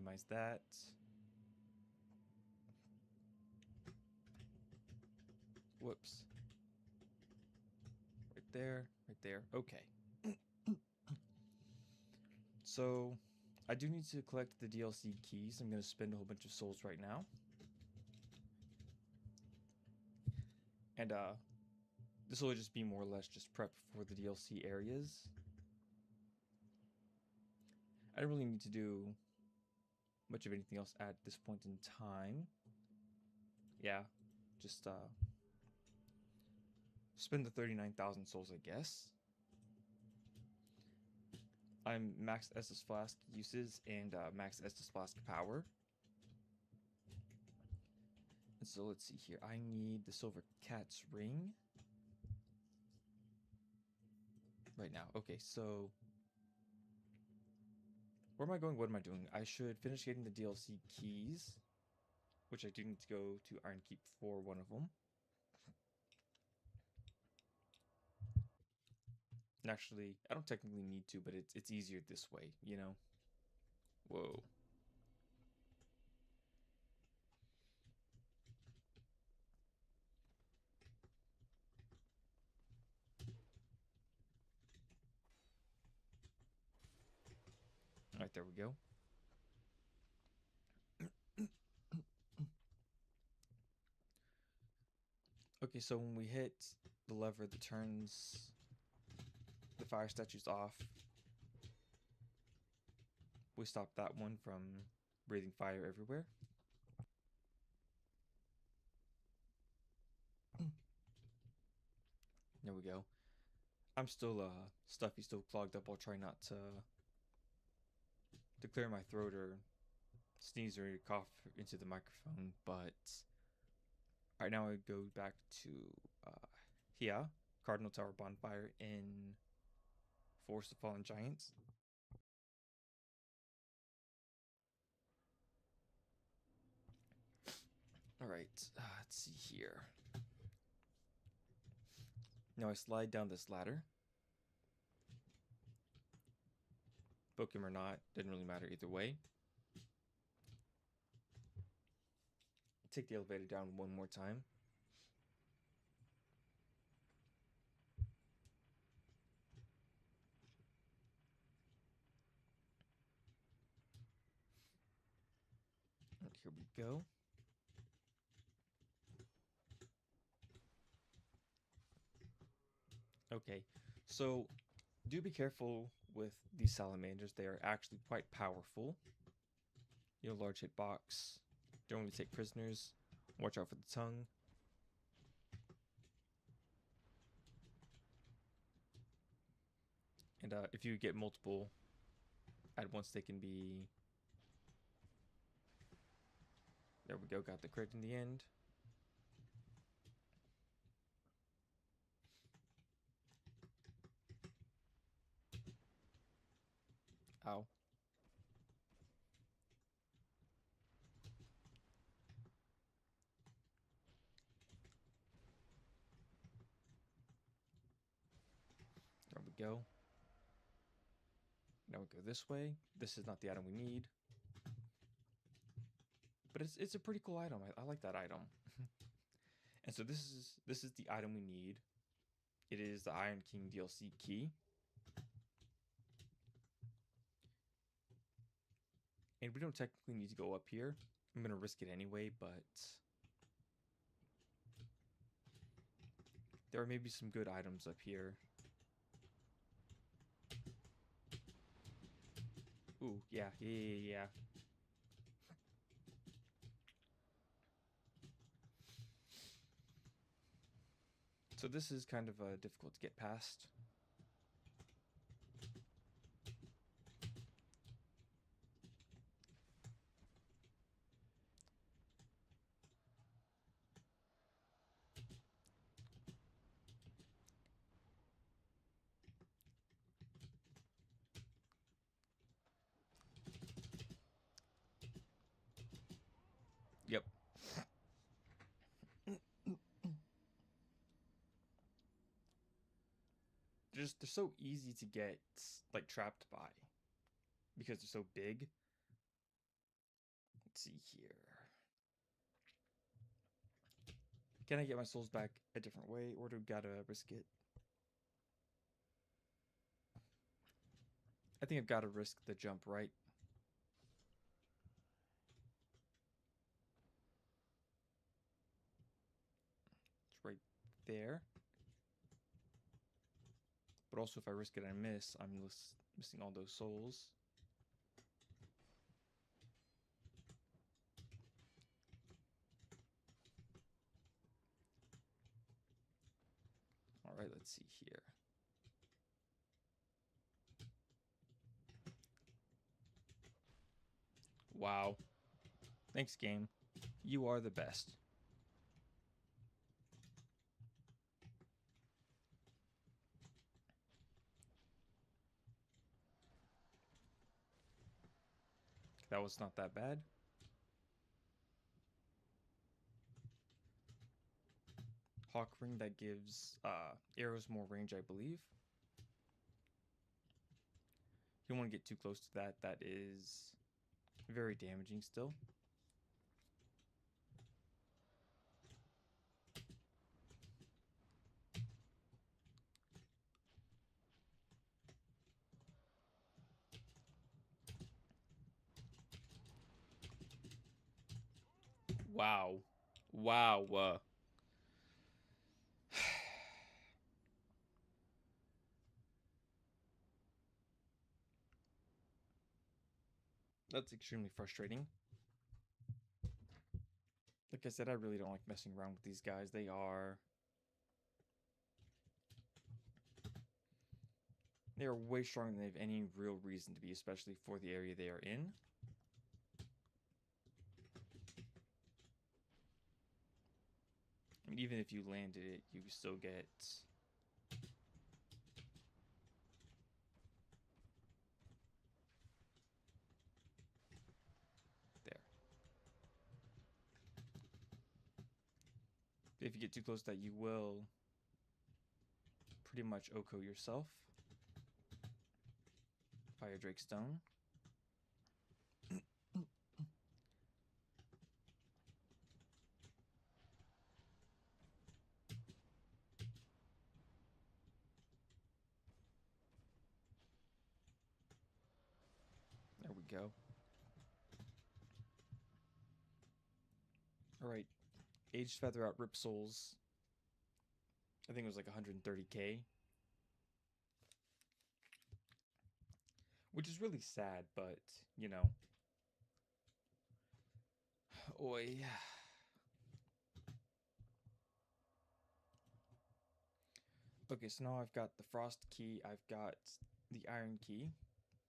minimize that. Whoops. Right there, right there. Okay. So, I do need to collect the DLC keys. I'm going to spend a whole bunch of souls right now. And this will just be more or less just prep for the DLC areas. I don't really need to do much of anything else at this point in time. Yeah, just spend the 39,000 souls, I guess. I'm max Estus Flask uses and max Estus Flask power. And so let's see here. I need the Silver Cat's Ring right now. Okay, so where am I going? What am I doing? I should finish getting the DLC keys, which I do need to go to Iron Keep for one of them. And actually, I don't technically need to, but it's easier this way, you know? Whoa. Alright, there we go. Okay, so when we hit the lever that turns the fire statues off, we stop that one from breathing fire everywhere. There we go. I'm still stuffy, still clogged up. I'll try not to clear my throat or sneeze or cough into the microphone, but right now I go back to here, Cardinal Tower Bonfire in Forest of Fallen Giants. Alright, let's see here. Now I slide down this ladder. Book him or not, didn't really matter either way. Take the elevator down one more time. And here we go. Okay, so do be careful with these salamanders. They are actually quite powerful. You know, large hitbox. Don't really take prisoners. Watch out for the tongue. And if you get multiple at once, they can be... There we go, got the crit in the end. Ow. There we go. Now we go this way. This is not the item we need. But it's a pretty cool item. I like that item. And so this is the item we need. It is the Iron King DLC key. And we don't technically need to go up here. I'm going to risk it anyway, but there are maybe some good items up here. Ooh, yeah. So this is kind of difficult to get past. Yep. They're so easy to get like trapped by because they're so big. see here. Can I get my souls back a different way, or do we gotta risk it? I think I've got to risk the jump, right? It's right there. But also, if I risk it and I miss, I'm missing all those souls. All right, let's see here. Wow. Thanks, game. You are the best. That was not that bad. Hawk ring that gives arrows more range, I believe. You don't want to get too close to that. That is very damaging still. Wow. Wow. That's extremely frustrating. Like I said, I really don't like messing around with these guys. They are way stronger than they have any real reason to be, especially for the area they are in. I mean, even if you landed it, you still get there. If you get too close to that, you will pretty much OHKO yourself. Fire Drake Stone. There we go. Alright. Aged Feather out Rip Souls. I think it was like 130k. Which is really sad, but, you know. Oi. Okay, so now I've got the Frost Key, I've got the Iron Key,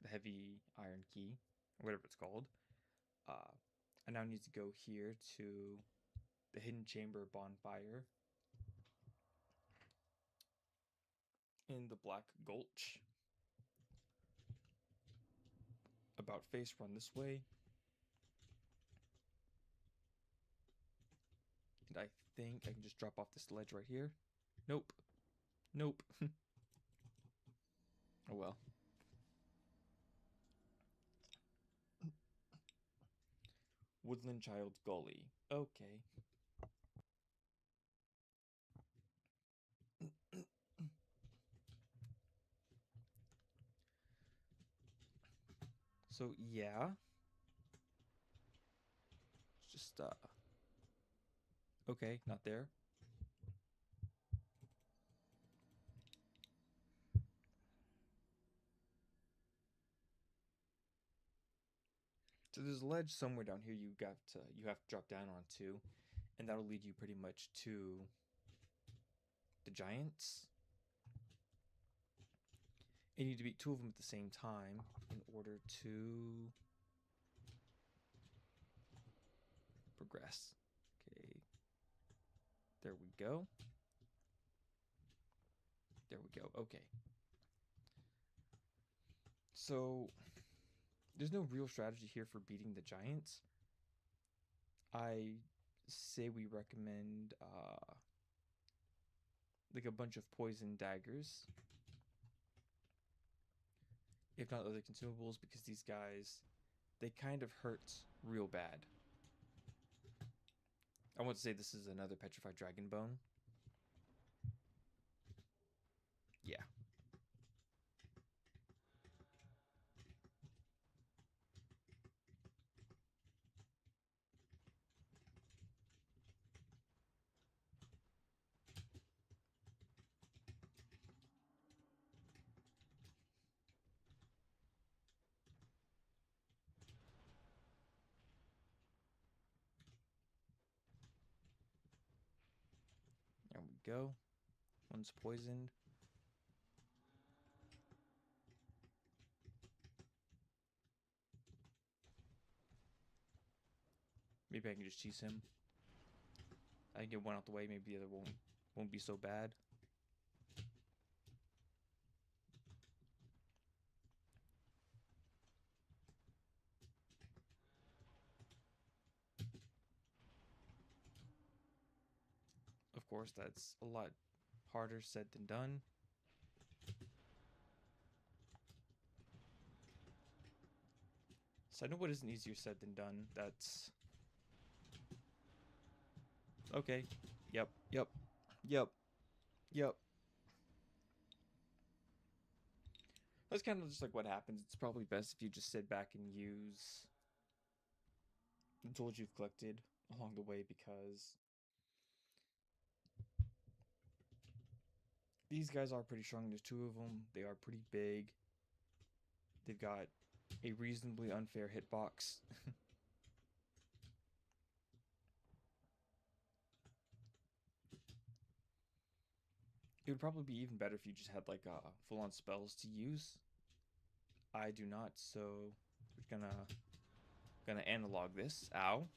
the Heavy Iron Key, whatever it's called. I now need to go here to the Hidden Chamber Bonfire in the Black Gulch. About face, run this way. And I think I can just drop off this ledge right here. Nope. Nope. Oh well. Woodland Child's Gully. Okay. So yeah. It's just okay, not there. So there's a ledge somewhere down here you have to drop down onto, and that'll lead you pretty much to the giants. And you need to beat two of them at the same time in order to progress. Okay. There we go. There we go. Okay. So there's no real strategy here for beating the giants. I say we recommend like a bunch of poison daggers, if not other consumables, because these guys, they kind of hurt real bad. I want to say this is another petrified dragon bone. Yeah. There we go. One's poisoned. Maybe I can just cheese him. I can get one out the way. Maybe the other won't be so bad. Of course, that's a lot harder said than done. So I know what isn't easier said than done. That's okay. Yep. That's kind of just like what happens. It's probably best if you just sit back and use the tools you've collected along the way, because these guys are pretty strong. There's two of them. They are pretty big. They've got a reasonably unfair hitbox. It would probably be even better if you just had like full-on spells to use. I do not, so we're gonna analog this. Ow.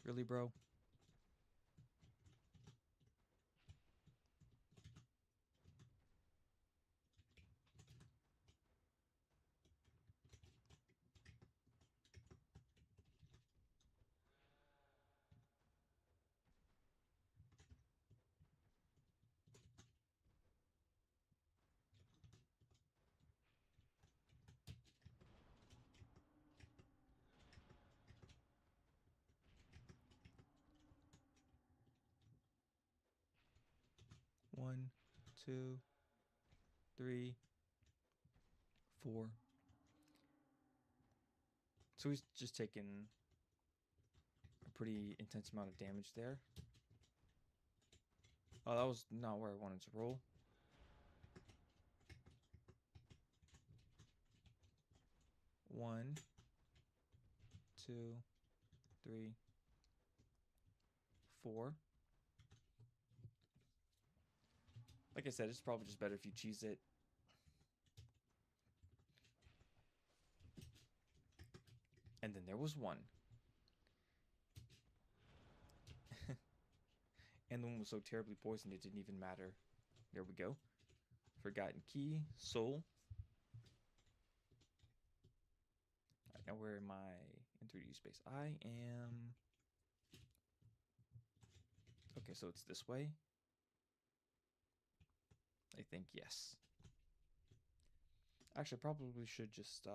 Really, bro? One, two, three, four. So he's just taken a pretty intense amount of damage there. Oh, that was not where I wanted to roll. One, two, three, four. Like I said, it's probably just better if you cheese it. And then there was one. And the one was so terribly poisoned it didn't even matter. There we go. Forgotten key, soul. Alright, now where am I in 3D space? I am... Okay, so it's this way. I think, yes. Actually, I probably should just,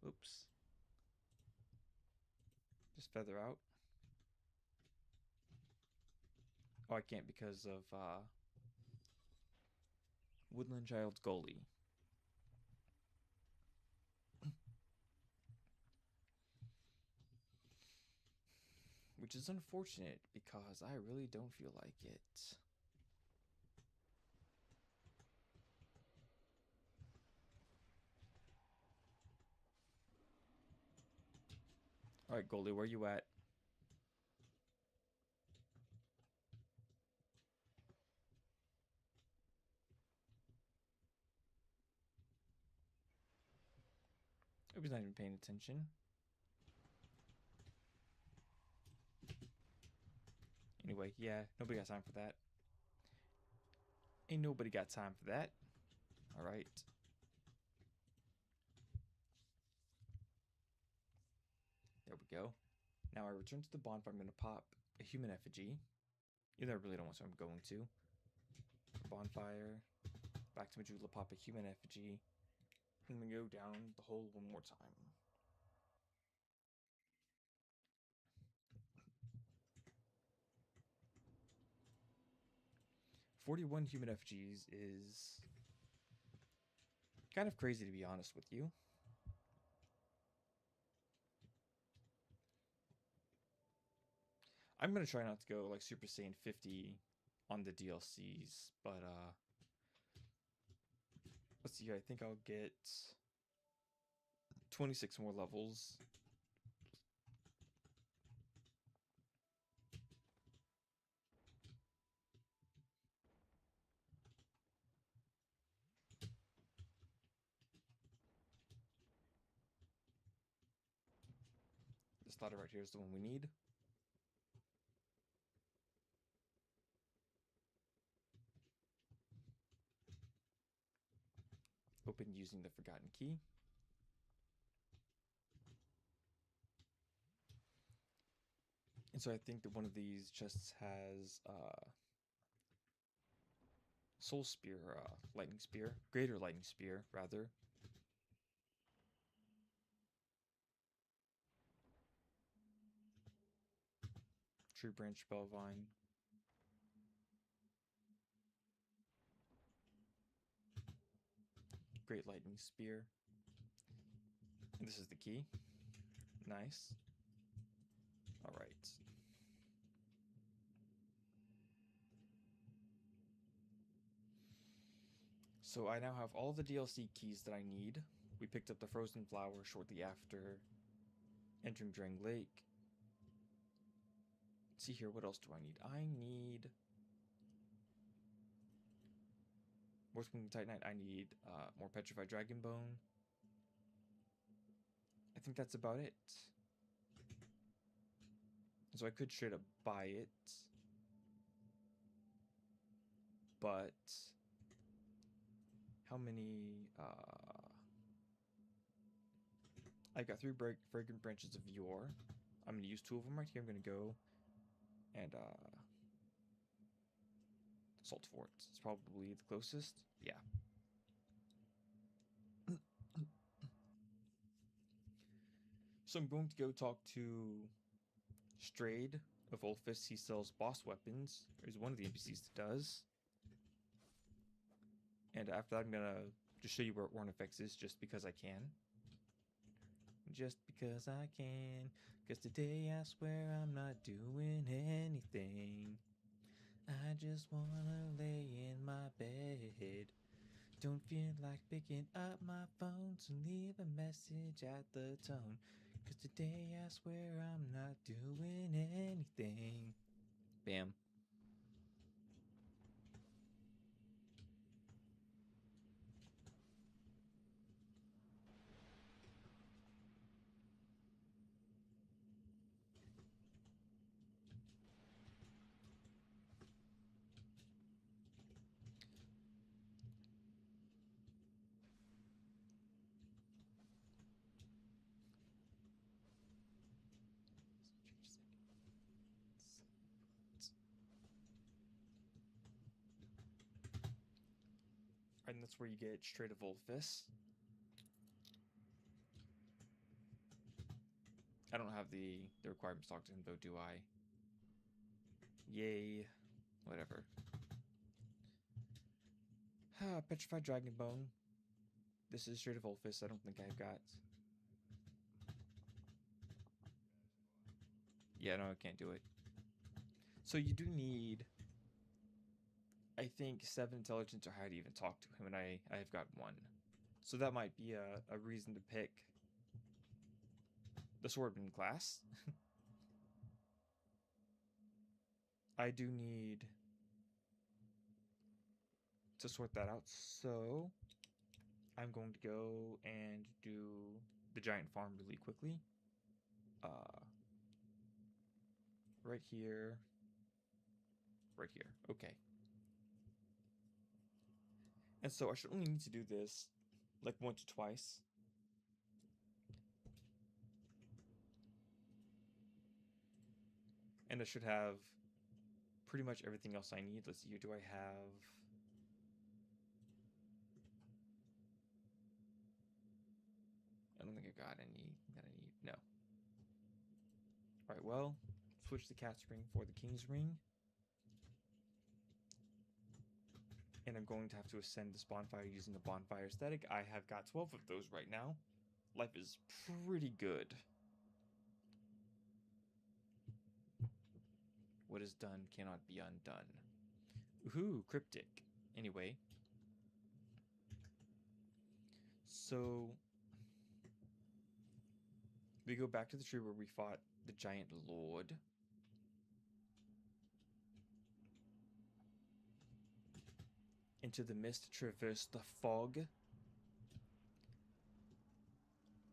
oops. Just feather out. Oh, I can't because of, Woodland Child's goalie. Which is unfortunate because I really don't feel like it. Alright, goalie, where you at? I was not even paying attention. Anyway, yeah, nobody got time for that. Ain't nobody got time for that. Alright. There we go. Now I return to the bonfire. I'm going to pop a human effigy. Even though I really don't want to, I'm going to. Bonfire. back to Majula, pop a human effigy, and we go down the hole one more time. 41 human effigies is kind of crazy, to be honest with you. I'm gonna try not to go like Super Saiyan 50 on the DLCs, but let's see. I think I'll get 26 more levels. This ladder right here is the one we need. Open using the forgotten key. And so I think that one of these chests has Soul Spear, Lightning Spear, Greater Lightning Spear, rather. Tree Branch Spellvine. Great Lightning Spear. And this is the key. Nice. Alright. So I now have all the DLC keys that I need. We picked up the Frozen Flower shortly after entering Drang Lake. Let's see here, what else do I need? I need more Swinging Titanite. I need more Petrified Dragon Bone. I think that's about it. So I could straight up buy it. But how many I've got 3 fragrant branches of Yor. I'm gonna use 2 of them right here. I'm gonna go and Salt Forts. It's probably the closest. Yeah. So I'm going to go talk to Strayed of Ulfis. He sells boss weapons. There's one of the NPCs that does. And after that, I'm gonna just show you where Ornifex is, just because I can. Just because I can. Because today I swear I'm not doing anything. I just wanna lay in my bed. Don't feel like picking up my phone, so leave a message at the tone. Cause today I swear I'm not doing anything. Bam. And that's where you get Straight of Ulfis. I don't have the requirements to talk to him though, do I? Yay. Whatever. Petrified Dragon Bone. This is Straight of Ulfis. I don't think I've got. Yeah, no, I can't do it. So you do need, I think, 7 intelligence or higher to even talk to him, and I have got 1. So that might be a reason to pick the Swordman class. I do need to sort that out, so I'm going to go and do the giant farm really quickly. Right here. Right here. Okay. And so I should only need to do this like once or twice. And I should have pretty much everything else I need. Let's see here. Do I have don't think I got any that I need. No. Alright, well, switch the cat's ring for the king's ring. And I'm going to have to ascend this bonfire using the bonfire aesthetic. I have got 12 of those right now. Life is pretty good. What is done cannot be undone. Ooh, cryptic. Anyway. So, we go back to the tree where we fought the giant lord. Into the mist, traverse the fog.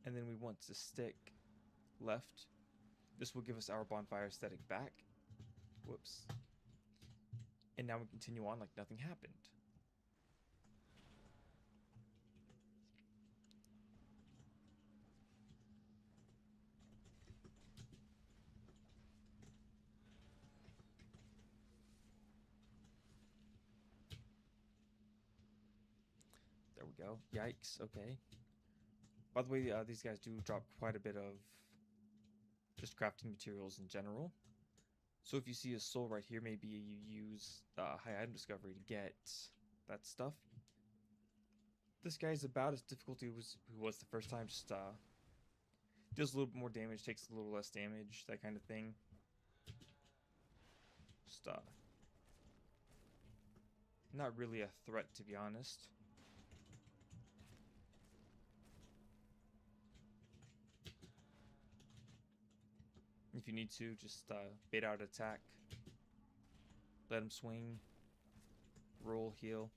And then we want to stick left. This will give us our bonfire aesthetic back. Whoops. And now we continue on like nothing happened. There we go. Yikes. Okay. By the way, these guys do drop quite a bit of just crafting materials in general. So if you see a soul right here, maybe you use high item discovery to get that stuff. This guy's about as difficult as he was the first time. Just deals a little bit more damage, takes a little less damage, that kind of thing. Just not really a threat, to be honest. If you need to, just bait out attack. Let him swing. Roll, heal.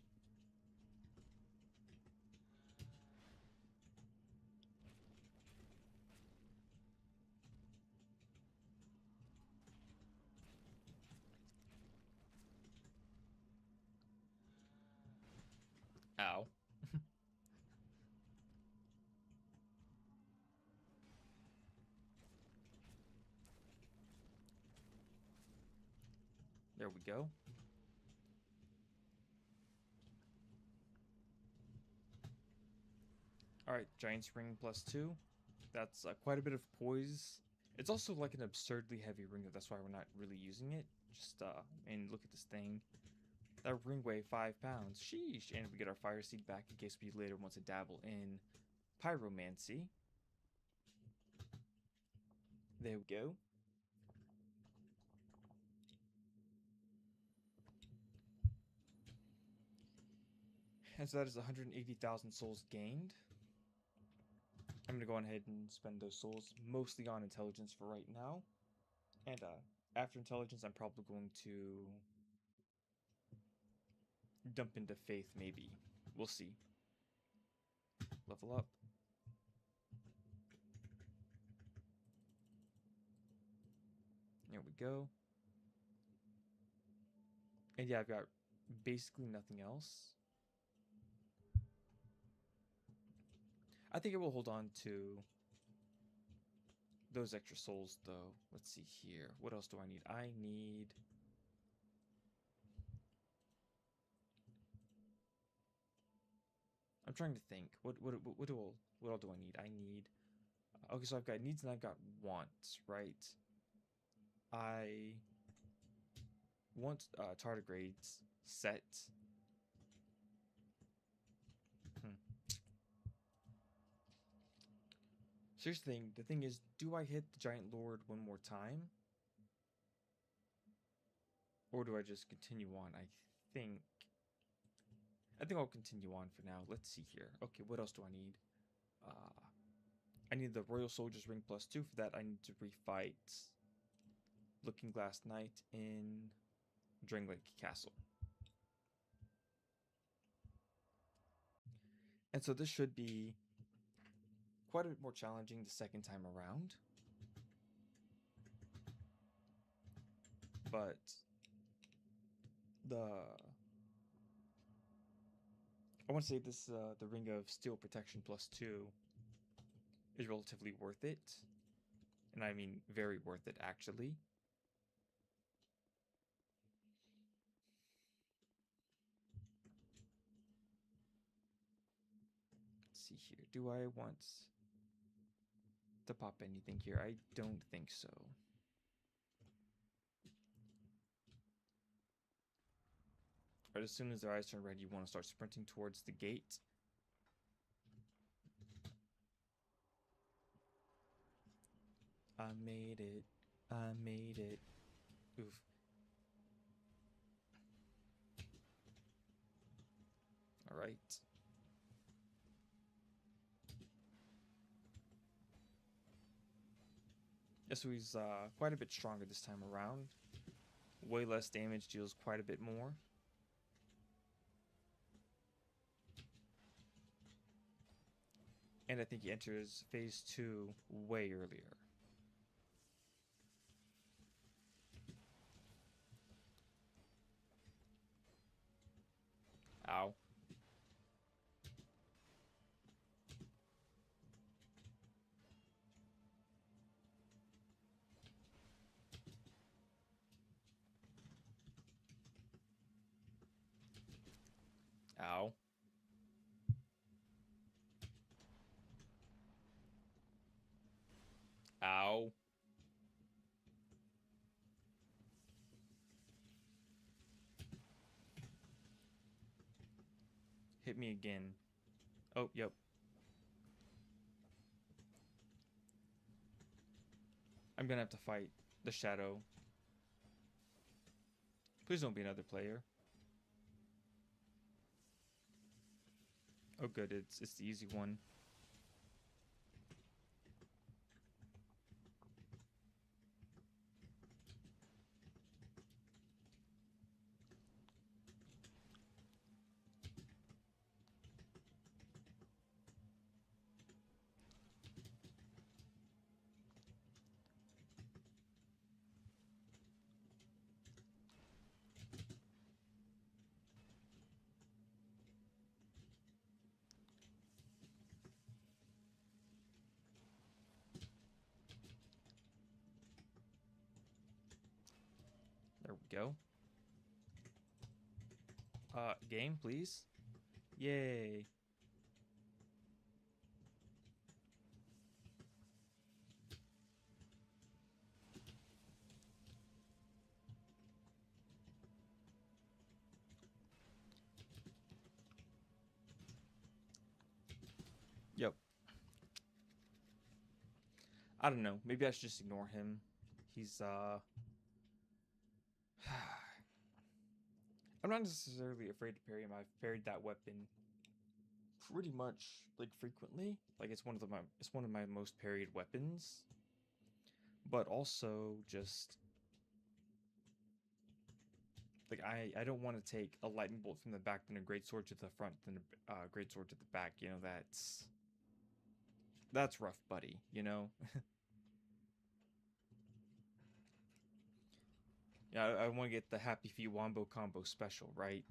Ow. There we go. Alright, Giant Ring +2. That's quite a bit of poise. It's also like an absurdly heavy ring, that's why we're not really using it. Just, and look at this thing. That ring weighed 5 pounds. Sheesh! And we get our fire seed back in case we later want to dabble in pyromancy. There we go. And so that is 180,000 souls gained. I'm going to go ahead and spend those souls mostly on intelligence for right now. And after intelligence, I'm probably going to dump into faith, maybe. We'll see. Level up. There we go. And yeah, I've got basically nothing else. I think I will hold on to those extra souls, though. Let's see here. What else do I need? I need... I'm trying to think. What all do I need? I need... Okay, so I've got needs and I've got wants, right? I want tardigrades set. So here's the thing is, do I hit the Giant Lord one more time? Or do I just continue on? I think I'll continue on for now. Let's see here. Okay, what else do I need? I need the Royal Soldier's Ring +2. For that, I need to refight Looking Glass Knight in Dringlake Castle. And so this should be quite a bit more challenging the second time around. But I want to say this, the Ring of Steel Protection +2 is relatively worth it. And I mean very worth it, actually. Let's see here. Do I want... to pop anything here. I don't think so. Right, as soon as their eyes turn red, you want to start sprinting towards the gate. I made it. I made it. Oof. All right. Yeah, so he's quite a bit stronger this time around. Way less damage, deals quite a bit more. And I think he enters phase 2 way earlier. Ow. Ow. Ow. Hit me again. Oh, yep. I'm gonna have to fight the shadow. Please don't be another player. Oh good, it's the easy one. There we go. Game, please. Yay. Yep. I don't know. Maybe I should just ignore him. He's I'm not necessarily afraid to parry him. I've parried that weapon pretty much like frequently. Like it's one of my most parried weapons. But also just like I don't want to take a lightning bolt from the back, then a great sword to the front, then a great sword to the back. You know, that's rough, buddy. You know. Yeah, I want to get the Happy Feet Wombo combo special, right?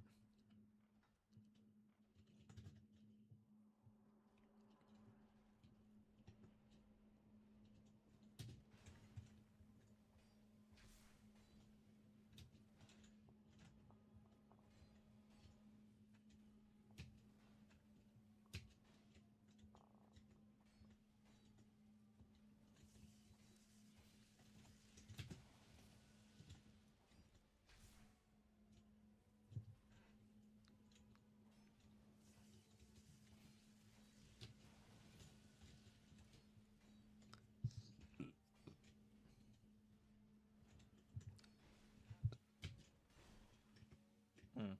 Hmm.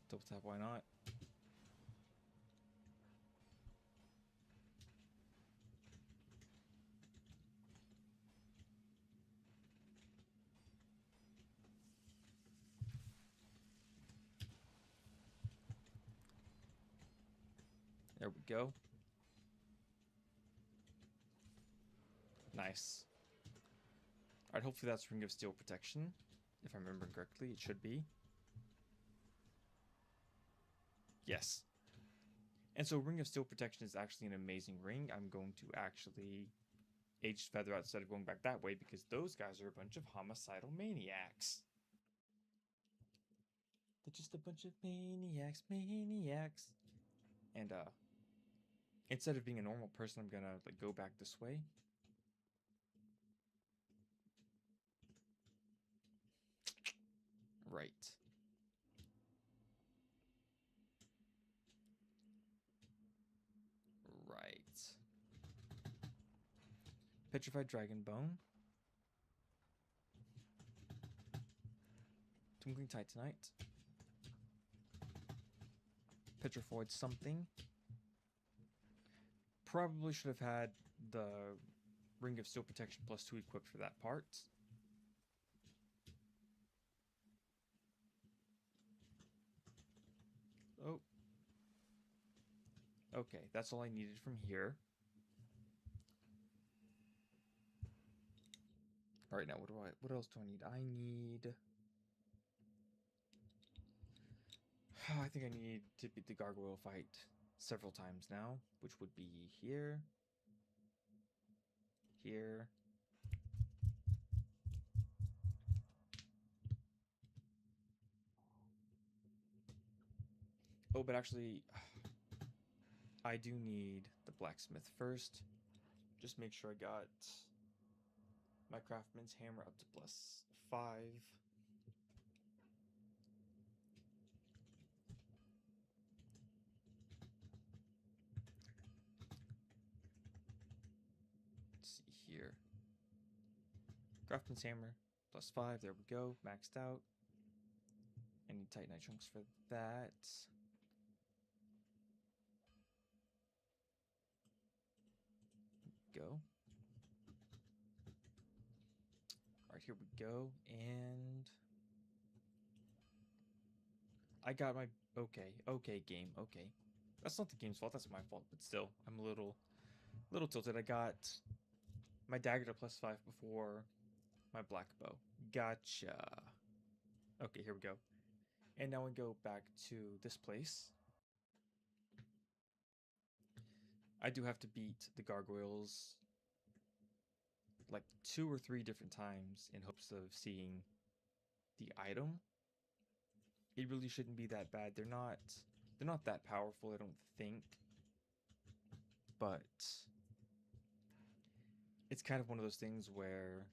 Double tap, why not? There we go. Nice. Alright, hopefully that's Ring of Steel protection. If I remember correctly, it should be. Yes. And so Ring of Steel protection is actually an amazing ring. I'm going to actually Aged Feather out instead of going back that way because those guys are a bunch of homicidal maniacs. They're just a bunch of maniacs. And instead of being a normal person, I'm gonna like go back this way. Right. Right. Petrified Dragon Bone. Twinkling Titanite. Petrified something. Probably should have had the Ring of Steel Protection +2 equipped for that part. Oh. Okay, that's all I needed from here. Alright, now what else do I need? I think I need to beat the gargoyle fight several times now, which would be here. Here. Oh, but actually, I do need the blacksmith first. Just make sure I got my craftsman's hammer up to +5. Let's see here. Craftsman's hammer +5. There we go. Maxed out. I need titanite chunks for that. Go. Alright, here we go. And I got my... Okay, game. Okay. That's not the game's fault. That's my fault. But still, I'm a little tilted. I got my dagger to +5 before my black bow. Gotcha. Okay, here we go. And now we go back to this place. I do have to beat the gargoyles like 2 or 3 different times in hopes of seeing the item. It really shouldn't be that bad. They're not that powerful, I don't think. But it's kind of one of those things where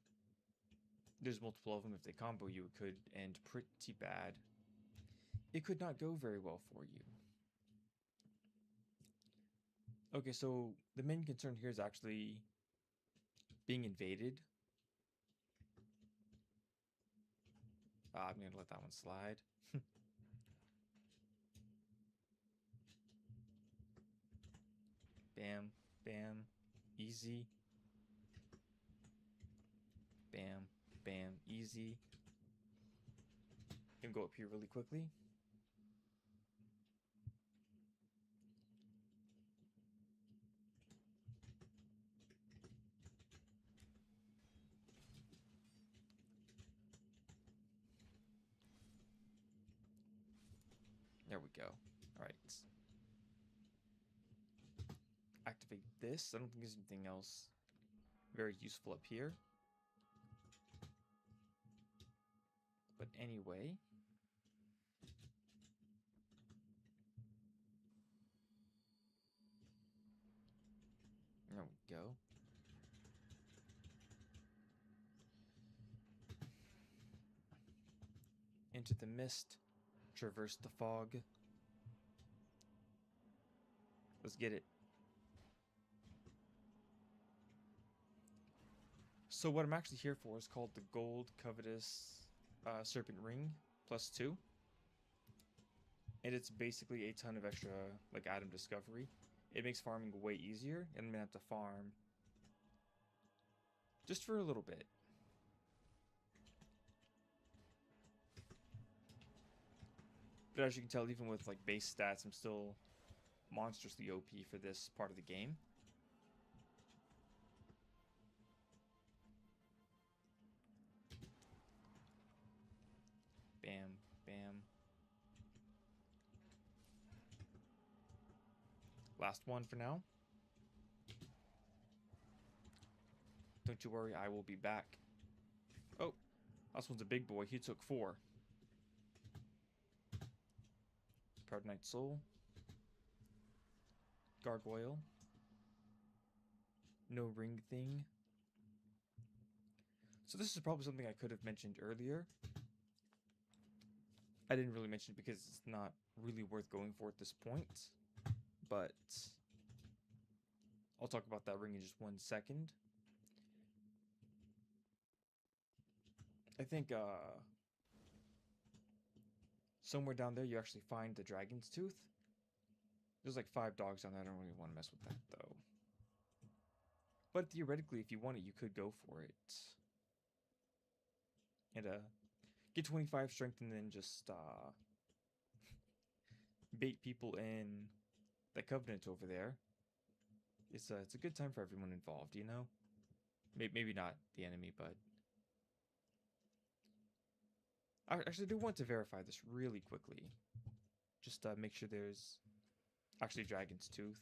there's multiple of them. If they combo you, it could end pretty bad. It could not go very well for you. Okay, so the main concern here is actually being invaded. I'm going to let that one slide. Bam, bam, easy. Bam, bam, easy. Can go up here really quickly. There we go. All right. Activate this. I don't think there's anything else very useful up here. But anyway. There we go. Into the mist. Traverse the fog. Let's get it. So what I'm actually here for is called the Gold Covetous Serpent Ring +2. And it's basically a ton of extra like item discovery. It makes farming way easier, and I'm gonna have to farm just for a little bit. But as you can tell, even with like base stats, I'm still monstrously OP for this part of the game. Bam, bam. Last one for now. Don't you worry, I will be back. Oh, this one's a big boy. He took 4. Proud Knight Soul. gargoyle. No ring thing. So this is probably something I could have mentioned earlier. I didn't really mention it because it's not really worth going for at this point. But I'll talk about that ring in just 1 second. I think somewhere down there you actually find the dragon's tooth. There's like 5 dogs down there. I don't really want to mess with that though. But theoretically, if you want it, you could go for it. And get 25 strength and then just bait people in the Covenant over there. It's a good time for everyone involved, you know? Maybe not the enemy, but... I actually do want to verify this really quickly. Just make sure there's actually Dragon's Tooth.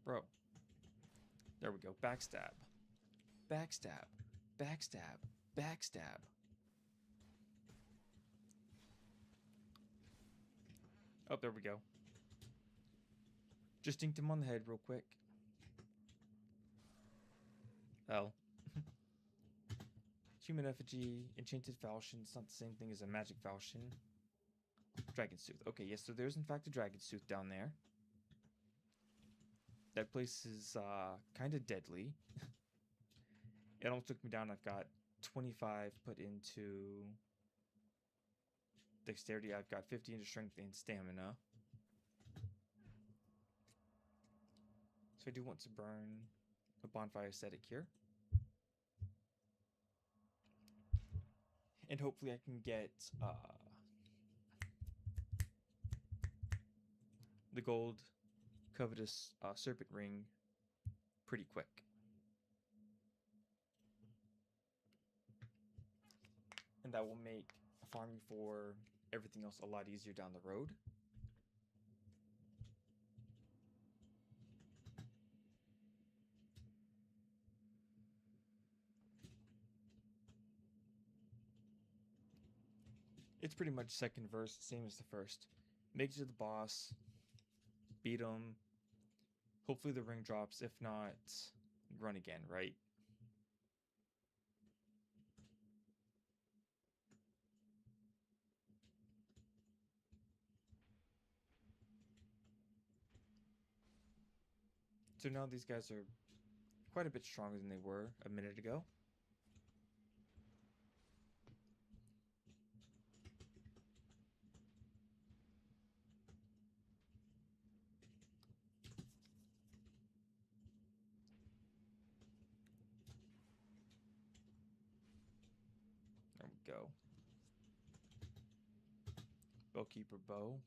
Bro. There we go. Backstab. Backstab. Backstab. Backstab. Oh, there we go. Just dinked him on the head real quick. Hell. Human effigy, enchanted falchion. It's not the same thing as a magic falchion. Dragon's tooth. Okay, yes, so there's in fact a dragon's tooth down there. That place is kind of deadly. It almost took me down. I've got 25 put into dexterity. I've got 50 into strength and stamina. So I do want to burn a bonfire ascetic here. And hopefully I can get the gold covetous serpent ring pretty quick. And that will make farming for everything else a lot easier down the road. It's pretty much second verse, same as the first. Make it to the boss, beat him. Hopefully the ring drops. If not, run again, right? So now these guys are quite a bit stronger than they were a minute ago. There we go. Bowkeeper bow.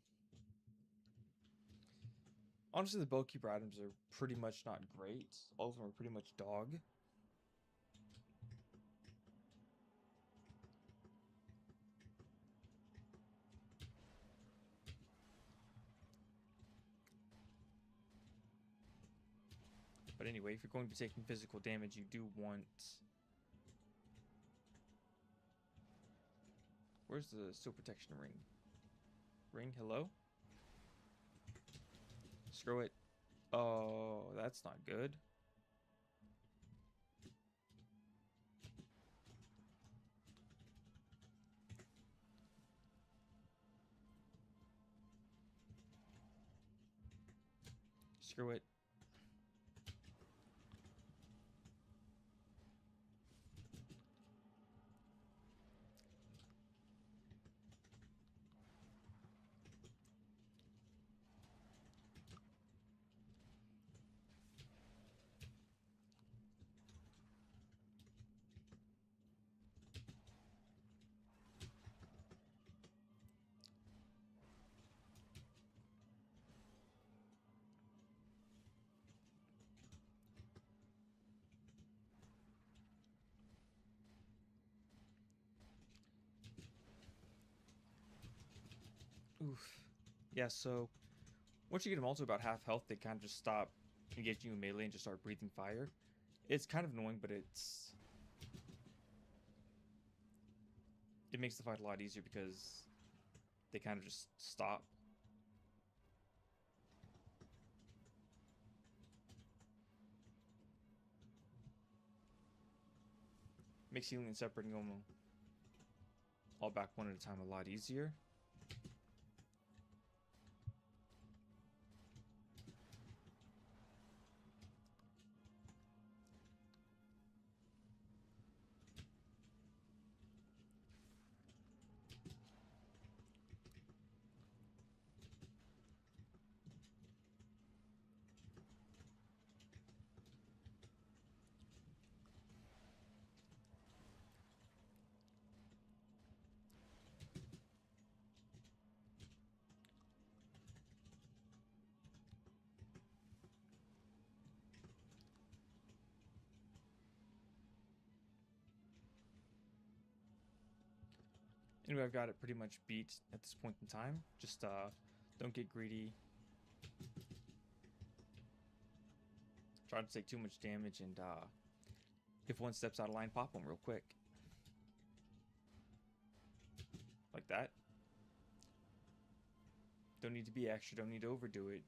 Honestly, the Bowkeeper items are pretty much not great. All of them are pretty much dog. But anyway, if you're going to be taking physical damage, you do want... Where's the steel protection ring? Ring, hello? Screw it. Oh, that's not good. Screw it. Oof. Yeah, so once you get them all to about half health, they kind of just stop engaging you in melee and just start breathing fire. It's kind of annoying, but it makes the fight a lot easier because they kind of just stop. Makes healing and separating them all back one at a time a lot easier. Anyway, I've got it pretty much beat at this point in time. Just don't get greedy. Try not to take too much damage, and if one steps out of line, pop them real quick. Like that. Don't need to be extra, don't need to overdo it.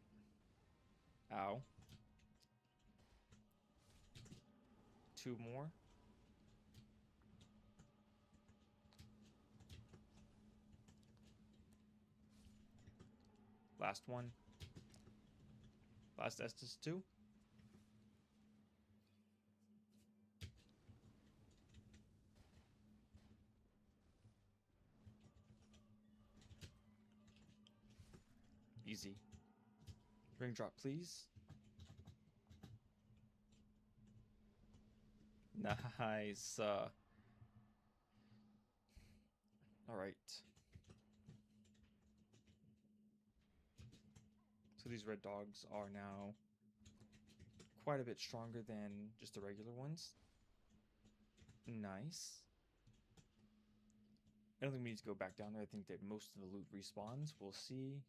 Ow. 2 more. Last one. Last Estus 2. Easy. Ring drop, please. Nice. Alright. So these red dogs are now quite a bit stronger than just the regular ones. Nice. I don't think we need to go back down there. I think that most of the loot respawns. We'll see.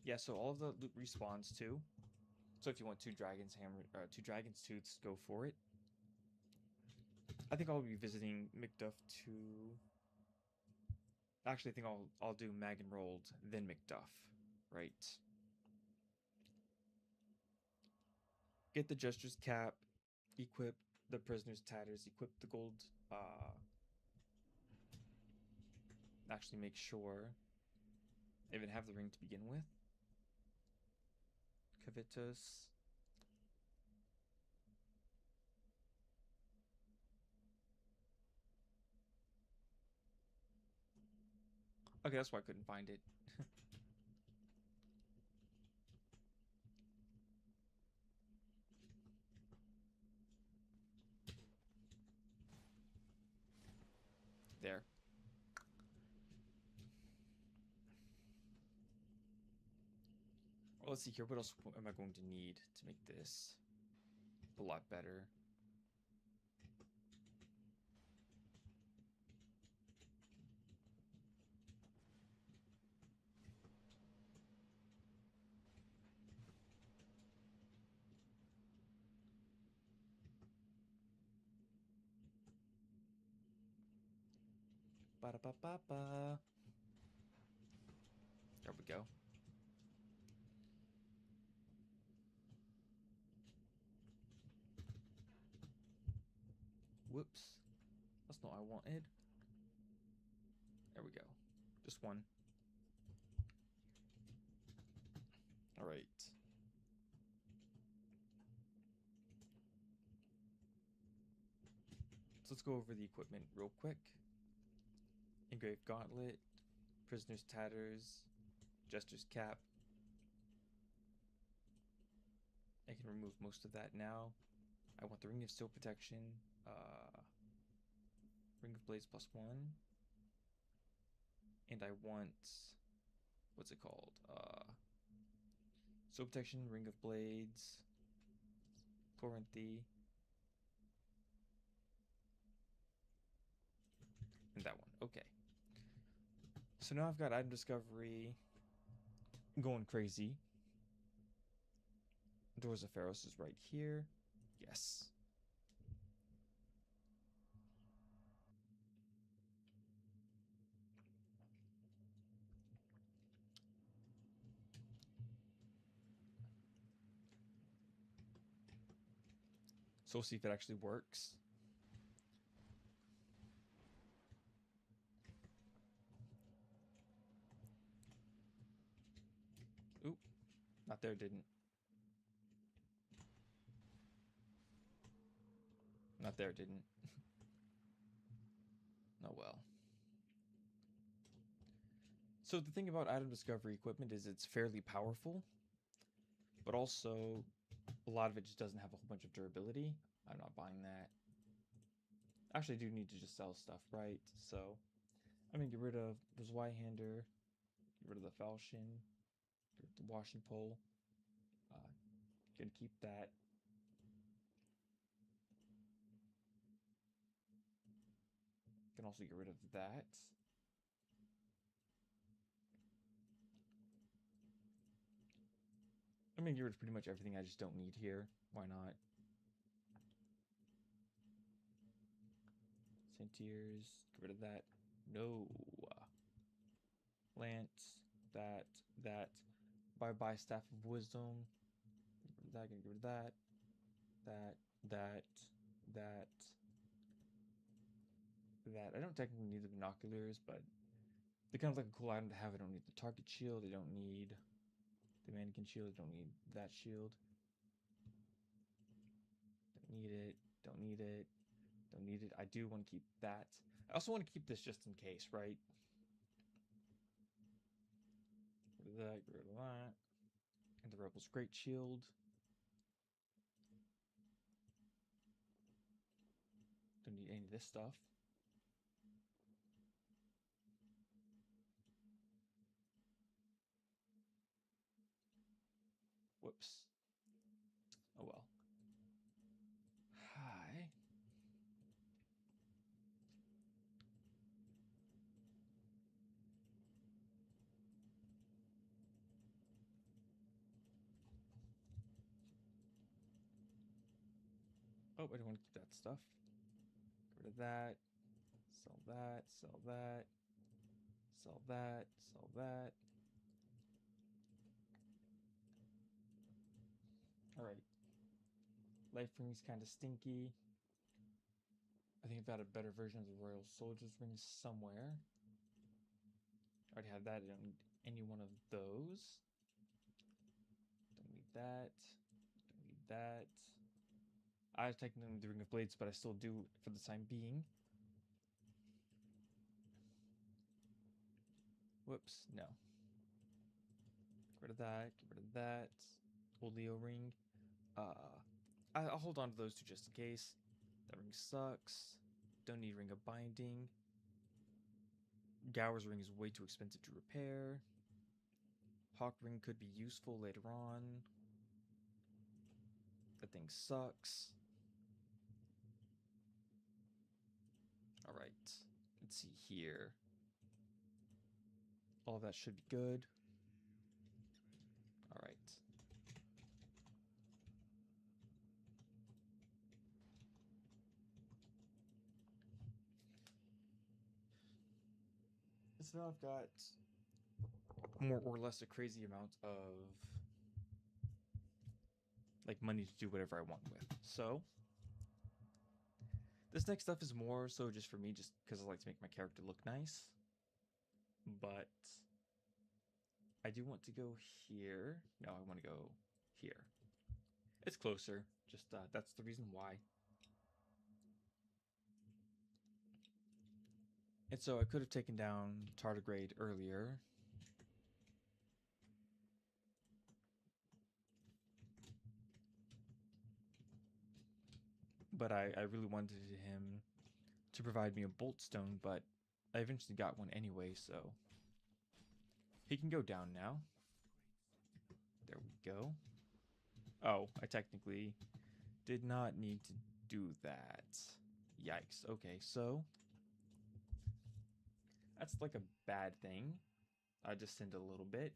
Yeah, so all of the loot respawns too. So if you want 2 dragons hammer, 2 dragons tooths, go for it. I think I'll be visiting McDuff to. Actually, I think I'll do Mag and Rolled, then McDuff, right? Get the Jester's Cap, equip the Prisoner's Tatters, equip the gold. Actually, make sure I even have the ring to begin with. Cavitus. Okay, that's why I couldn't find it. There. Well, let's see here. What else am I going to need to make this a lot better? Ba-da-ba-ba-ba. There we go. Whoops. That's not what I wanted. There we go. Just one. Alright. So let's go over the equipment real quick. Engraved Gauntlet, Prisoner's Tatters, Jester's Cap. I can remove most of that now. I want the Ring of Steel Protection, Ring of Blades +1, and I want, what's it called? Steel Protection, Ring of Blades, Chloranthy, That one. Okay. So now I've got item discovery going crazy. Doors of Pharos is right here. Yes. So we'll see if it actually works. Oop. Not there, didn't. Not there, didn't. Oh well. So the thing about item discovery equipment is it's fairly powerful, but also a lot of it just doesn't have a whole bunch of durability. I'm not buying that. Actually, I do need to just sell stuff, right? So I'm gonna get rid of the Zweihander, get rid of the falchion, get rid of the washing pole. Gonna keep that. Can also get rid of that. I'm gonna get rid of pretty much everything I just don't need here. Why not? Sentiers, get rid of that. No. Lance, that. Bye-bye Staff of Wisdom. Get rid of that, get rid of that. That. I don't technically need the binoculars, but they're kind of like a cool item to have. I don't need the target shield. I don't need the mannequin shield. I don't need that shield. Don't need it. Don't need it. Don't need it. I do want to keep that. I also want to keep this just in case, right? Get rid of that. Get rid of that. And the Rebel's Great Shield. Don't need any of this stuff. Whoops. Oh well. Hi. Oh, I don't want to keep that stuff. Get rid of that. Sell that. Sell that. Sell that. Sell that. Alright. Life Ring's kind of stinky. I think I've got a better version of the Royal Soldier's Ring somewhere. I already have that. I don't need any one of those. Don't need that. Don't need that. I technically need the Ring of Blades, but I still do for the time being. Whoops, no. Get rid of that. Get rid of that. Old Leo Ring. I'll hold on to those two just in case. That ring sucks. Don't need Ring of Binding. Gower's Ring is way too expensive to repair. Hawk Ring could be useful later on. That thing sucks. Alright. Let's see here. All that should be good. Alright. So now I've got more or less a crazy amount of like money to do whatever I want with. So this next stuff is more so just for me, just because I like to make my character look nice. But I do want to go here. No, I want to go here. It's closer. Just that's the reason why. And so I could have taken down Tardigrade earlier. But I really wanted him to provide me a Bolt Stone, but I eventually got one anyway, so he can go down now. There we go. Oh, I technically did not need to do that. Yikes. Okay, so That's like a bad thing. I just sinned a little bit.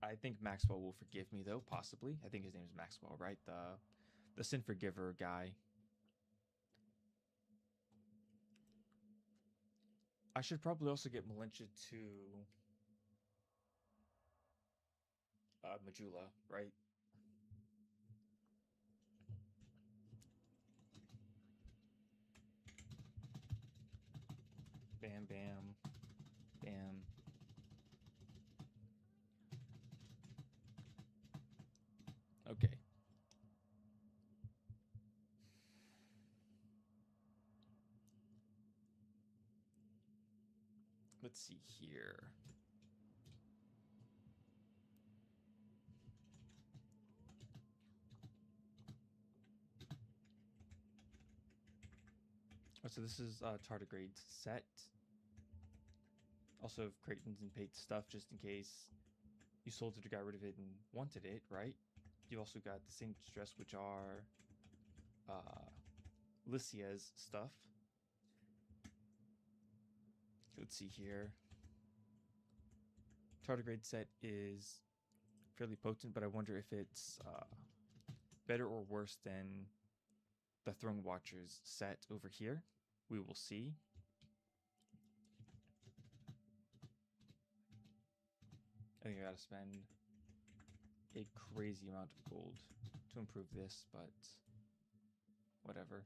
I think Maxwell will forgive me though, possibly. I think his name is Maxwell, right? The sin forgiver guy. I should probably also get Malincha to Majula, right? Bam, bam, bam. Okay. Let's see here. Oh, so this is tardigrade's set. Also have Creighton's and Pate's stuff just in case you sold it or got rid of it and wanted it, right? You also got the same stress, which are Lycia's stuff. Let's see here. Tardigrade set is fairly potent, but I wonder if it's better or worse than the Throne Watchers set over here. We will see. I think I gotta spend a crazy amount of gold to improve this, but whatever.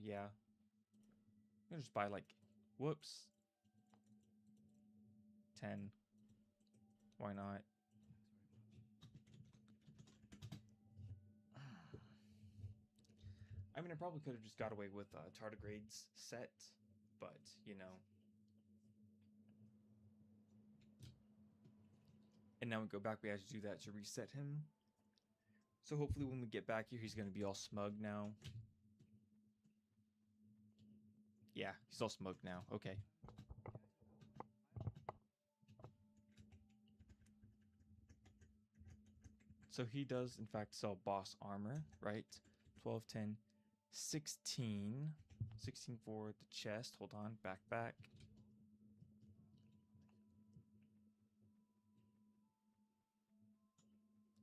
Yeah. I'm gonna just buy like, whoops, 10. Why not? I mean, I probably could have just got away with Tardigrade's set, but, you know. And now we go back, we have to do that to reset him. So hopefully when we get back here, he's going to be all smug now. Yeah, he's all smug now. Okay. So he does, in fact, sell boss armor, right? 12, 10, 16. 16 for the chest. Hold on, back.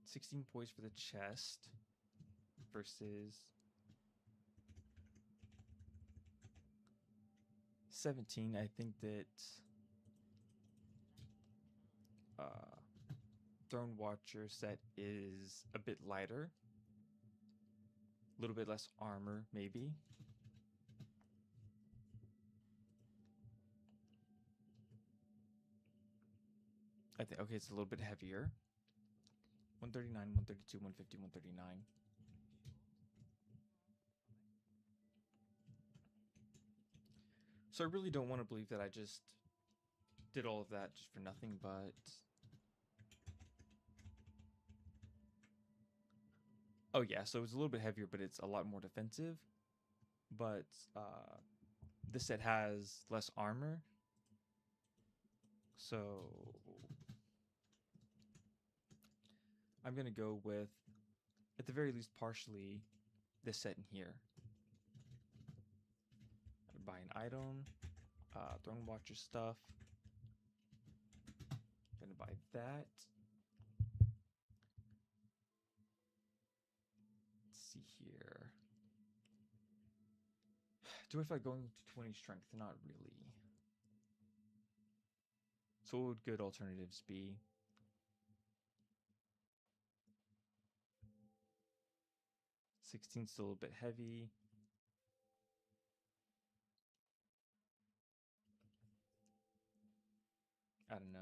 16 points for the chest versus 17. I think that Throne Watcher set is a bit lighter. A little bit less armor, maybe. I think, okay, it's a little bit heavier. 139, 132, 150, 139. So I really don't want to believe that I just did all of that just for nothing, but... Oh yeah, so it's a little bit heavier, but it's a lot more defensive. But this set has less armor. So I'm going to go with, at the very least, partially this set in here. Buy an item, Throne Watcher stuff. Gonna buy that. Let's see here. Do I feel like going to 20 strength? Not really. So what would good alternatives be? $16's still a little bit heavy. I don't know.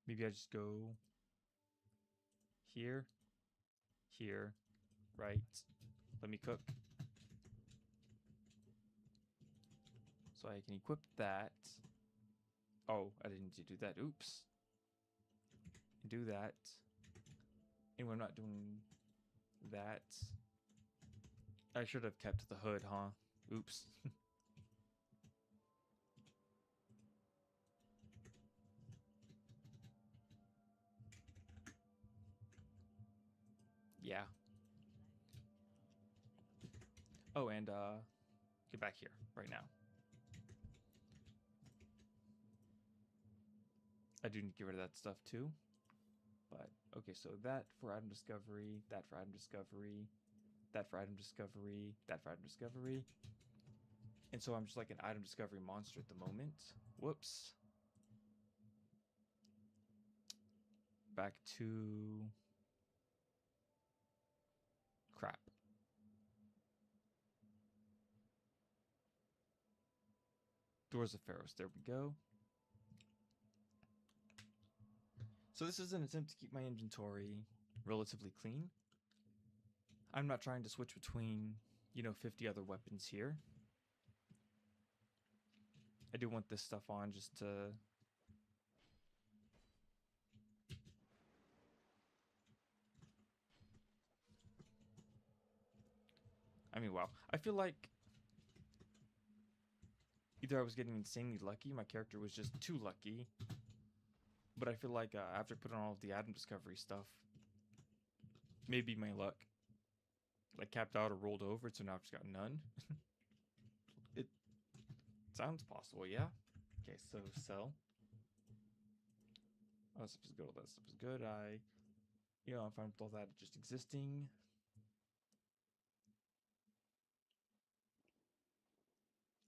Maybe I just go here, right? Let me cook. So I can equip that. Oh, I didn't need to do that. Oops. Do that. Anyway, I'm not doing that. I should have kept the hood, huh? Oops. Yeah. Oh, and get back here right now. I do need to get rid of that stuff too. But okay, so that for item discovery, that for item discovery, that for item discovery, that for item discovery. And so I'm just like an item discovery monster at the moment. Whoops. Back to crap. Doors of Pharaohs. There we go. So this is an attempt to keep my inventory relatively clean. I'm not trying to switch between, 50 other weapons here. I do want this stuff on just to... I mean, wow. I feel like either I was getting insanely lucky, my character was just too lucky, but I feel like after putting on all of the item discovery stuff, maybe my luck like capped out or rolled over, so now I've just got none. It sounds possible, yeah. Okay, so sell. Oh, that stuff is good. All that stuff is good. I'm fine with all that just existing.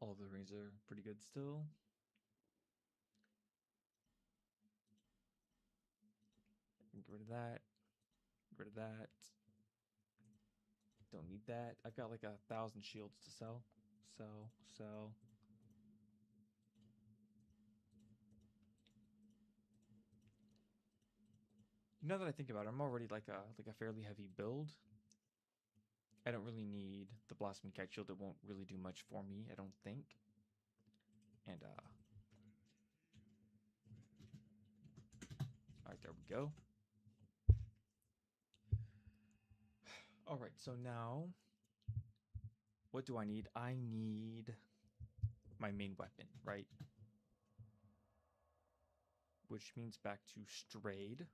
All of the rings are pretty good still. Get rid of that. Get rid of that. Don't need that. I've got like 1,000 shields to sell. Sell. Now that I think about it, I'm already like a fairly heavy build. I don't really need the Blossoming Kite Shield. It won't really do much for me, I don't think. And alright, there we go. Alright, so now what do I need? I need my main weapon, right? Which means back to Strayed.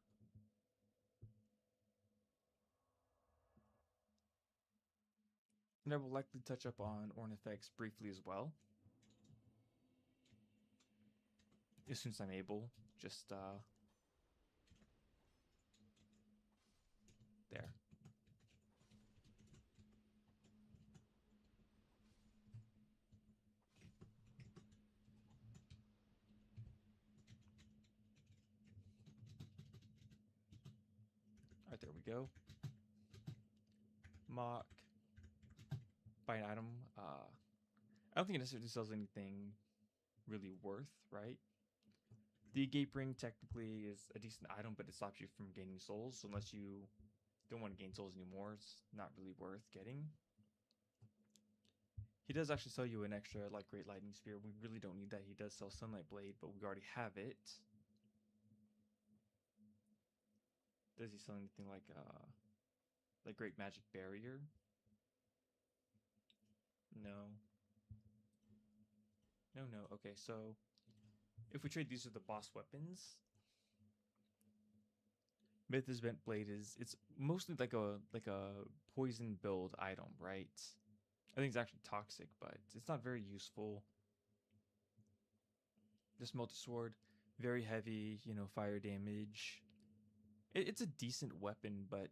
And I will likely touch up on Ornifex briefly as well. As soon as I'm able. Just, there. Alright, there we go. Mock. Buy an item. I don't think it necessarily sells anything really worth, right? The Gape Ring technically is a decent item, but it stops you from gaining souls. So unless you don't want to gain souls anymore, it's not really worth getting. He does actually sell you an extra like Great Lightning Spear. We really don't need that. He does sell Sunlight Blade, but we already have it. Does he sell anything like Great Magic Barrier? No. No. Okay, so if we trade these are the boss weapons, Mythos Bent Blade it's mostly like a poison build item, right? I think it's actually toxic, but it's not very useful. This multi-sword, very heavy, fire damage. It's a decent weapon, but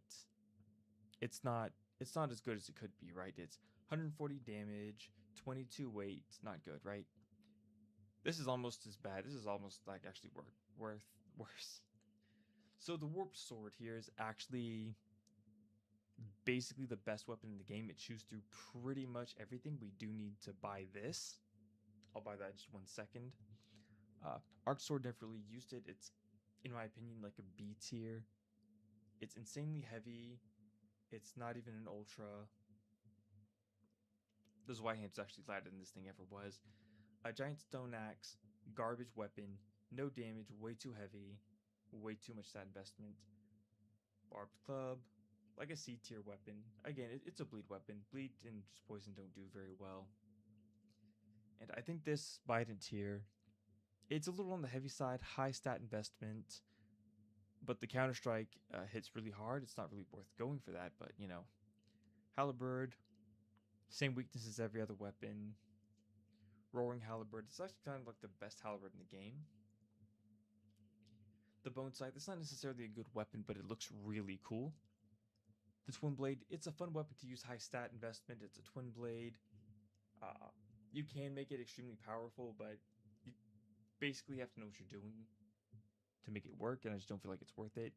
it's not as good as it could be, right? It's 140 damage, 22 weight, not good, right? This is almost as bad. This is almost like actually worse. So the warp sword here is actually basically the best weapon in the game. It chews through pretty much everything. We do need to buy this. I'll buy that in just 1 second. Arc Sword never really used it. It's, in my opinion, like a B tier. It's insanely heavy. It's not even an ultra. This is why Ham's actually lighter than this thing ever was. A giant stone axe, garbage weapon, no damage, way too heavy, way too much sad investment. Barbed club, like a C tier weapon. Again, it's a bleed weapon. Bleed and just poison don't do very well. And I think this Bident tier, it's a little on the heavy side, high stat investment, But the Counter-Strike hits really hard. It's not really worth going for that, but you know, Halberd, same weakness as every other weapon. Roaring Halberd, it's actually kind of like the best Halberd in the game. The Bone Sight, it's not necessarily a good weapon, but it looks really cool. The Twin Blade, it's a fun weapon to use high stat investment. It's a Twin Blade. You can make it extremely powerful, but you basically have to know what you're doing to make it work, and I just don't feel like it's worth it.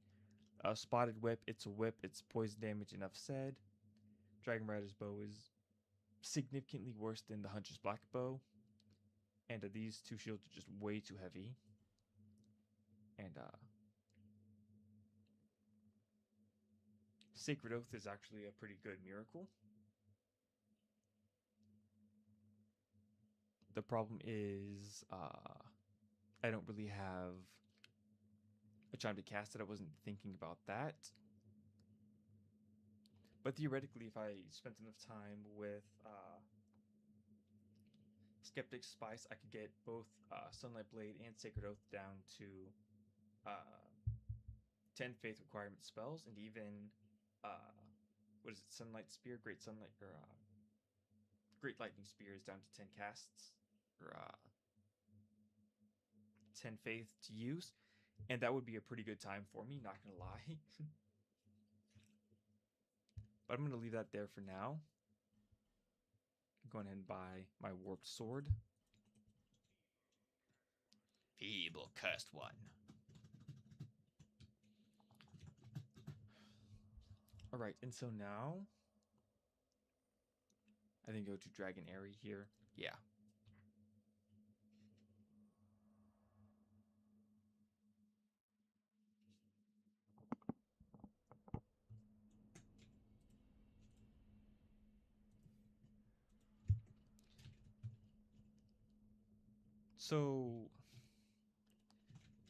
Spotted Whip, it's a whip, it's poison damage, enough said. Dragon Rider's Bow is significantly worse than the Hunter's Black Bow, and these two shields are just way too heavy. And Sacred Oath is actually a pretty good miracle. The problem is I don't really have a time to cast it. I wasn't thinking about that. But theoretically, if I spent enough time with Skeptic's Spice, I could get both Sunlight Blade and Sacred Oath down to 10 Faith requirement spells, and even what is it? Sunlight Spear, Great Sunlight, or Great Lightning Spear is down to 10 casts, or 10 Faith to use, and that would be a pretty good time for me, not gonna lie. But I'm gonna leave that there for now. I'm going ahead and buy my Warped Sword. Feeble cursed one. Alright, and so now I think go to Dragon Airy here. Yeah. So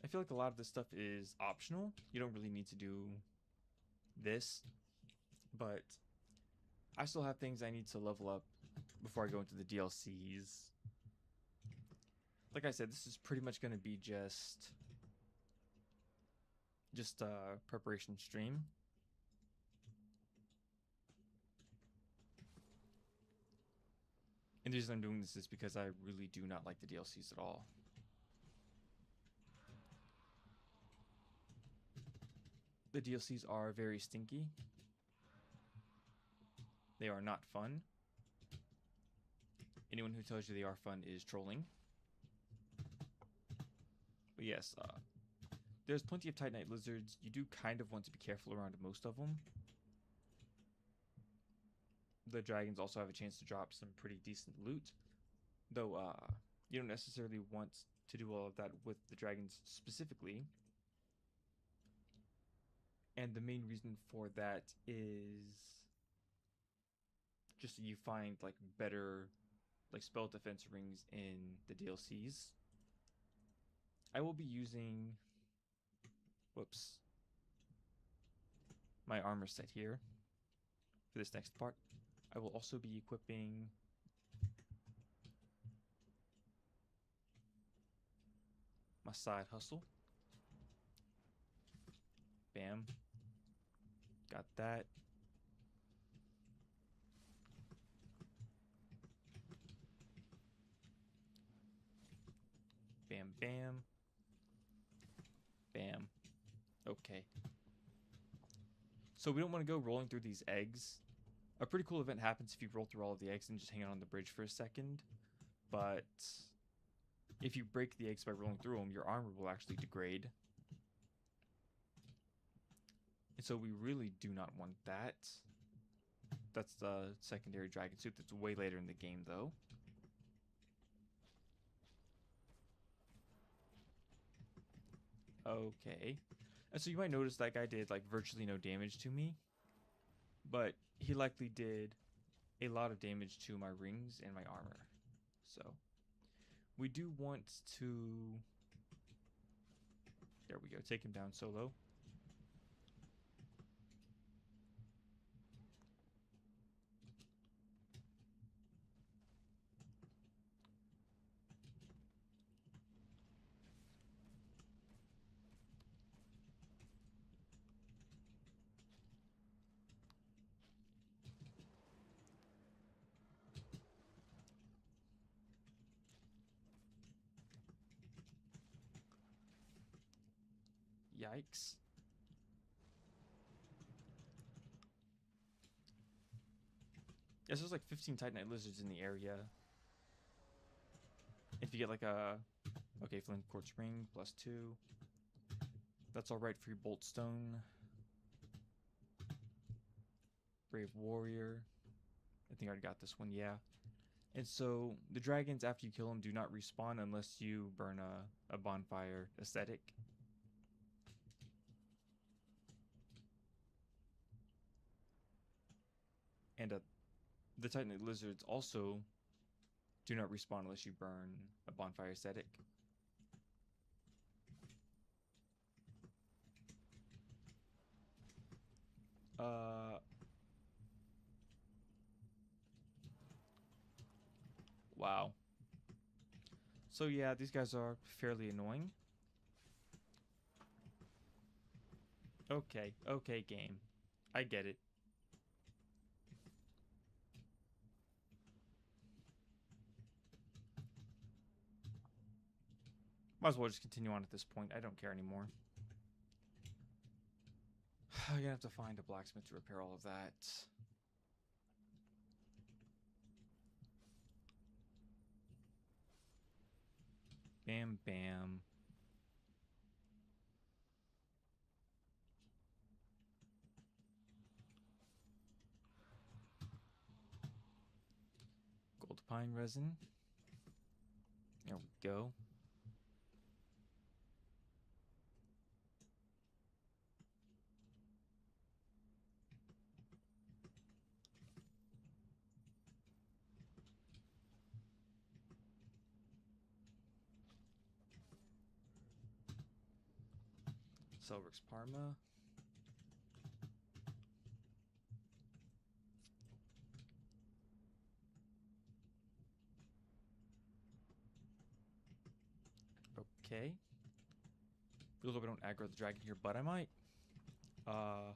I feel like a lot of this stuff is optional. You don't really need to do this, but I still have things I need to level up before I go into the DLCs. Like I said, this is pretty much going to be just a preparation stream. And the reason I'm doing this is because I really do not like the DLCs at all. The DLCs are very stinky. They are not fun. Anyone who tells you they are fun is trolling. But yes, there's plenty of Titanite lizards. You do kind of want to be careful around most of them. The dragons also have a chance to drop some pretty decent loot, though you don't necessarily want to do all of that with the dragons specifically. And the main reason for that is just that you find like better like spell defense rings in the DLCs. I will be using my armor set here for this next part. I will also be equipping my side hustle. Bam. Got that. Bam, bam. Bam. Okay. So we don't want to go rolling through these eggs. A pretty cool event happens if you roll through all of the eggs and just hang out on the bridge for a second. But if you break the eggs by rolling through them, your armor will actually degrade. And so we really do not want that. That's the secondary dragon suit. That's way later in the game, though. Okay. And so you might notice that guy did like virtually no damage to me. But he likely did a lot of damage to my rings and my armor. So we do want to... There we go. Take him down solo. Yikes. Yes, there's like 15 Titanite lizards in the area. If you get like a... Okay, Flint Quartz Ring, +2. That's alright for your Bolt Stone. Brave Warrior. I think I already got this one, yeah. And so, the dragons, after you kill them, do not respawn unless you burn a bonfire aesthetic. And the Titanite lizards also do not respawn unless you burn a bonfire aesthetic. Wow. So yeah, these guys are fairly annoying. Okay, game. I get it. Might as well just continue on at this point. I don't care anymore. I'm gonna have to find a blacksmith to repair all of that. Bam, bam. Gold pine resin. There we go. Silverx Parma. Okay. Really hope I don't aggro the dragon here, but I might. Oh,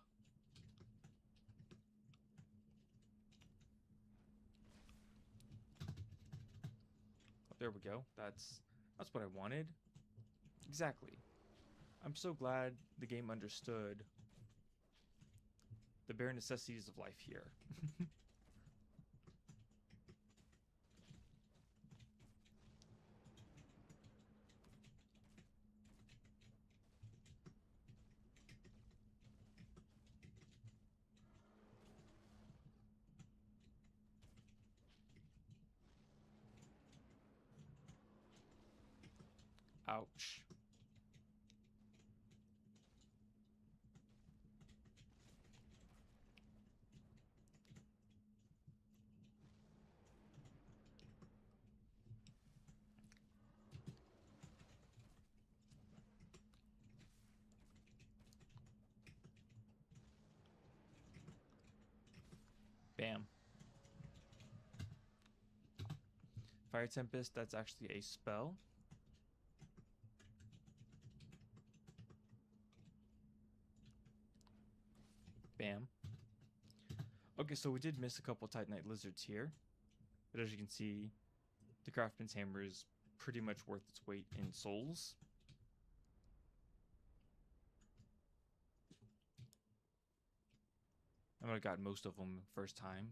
there we go. That's what I wanted. Exactly. I'm so glad the game understood the bare necessities of life here. Ouch. Bam. Fire Tempest, that's actually a spell. Bam. Okay, so we did miss a couple Titanite lizards here. But as you can see, the Craftsman's Hammer is pretty much worth its weight in souls. I might have got most of them first time.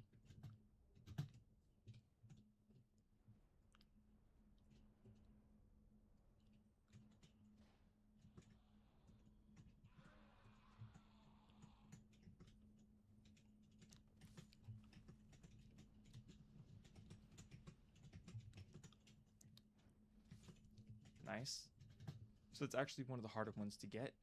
Nice. So it's actually one of the harder ones to get.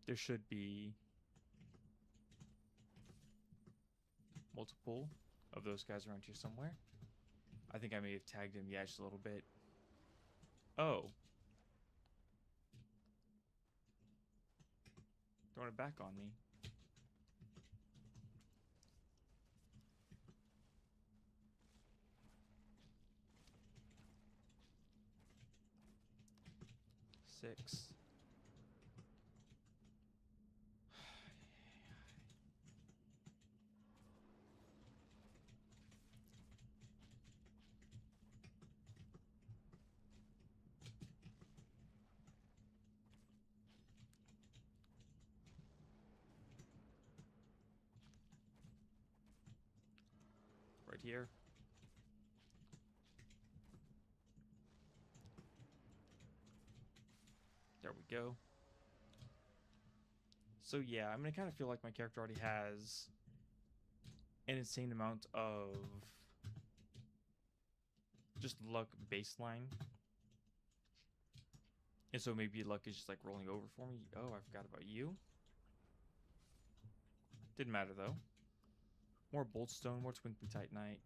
There should be multiple of those guys around here somewhere. I think I may have tagged him, yeah, just a little bit. Oh. Throwing it back on me. Six. right here. There we go. So yeah, I'm gonna kind of feel like my character already has an insane amount of just luck baseline. And so maybe luck is just like rolling over for me. Oh, I forgot about you. Didn't matter though. More Boltstone, more Twinkly Titanite.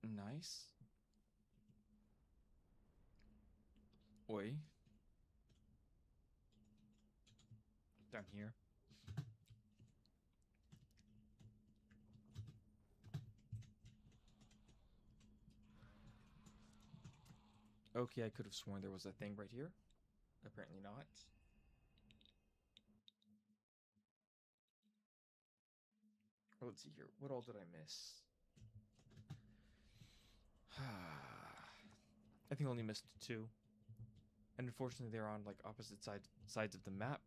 Nice. Oi. Down here. Okay, I could have sworn there was a thing right here. Apparently not. Let's see here. What all did I miss? I think I only missed 2. And unfortunately they're on like opposite sides of the map.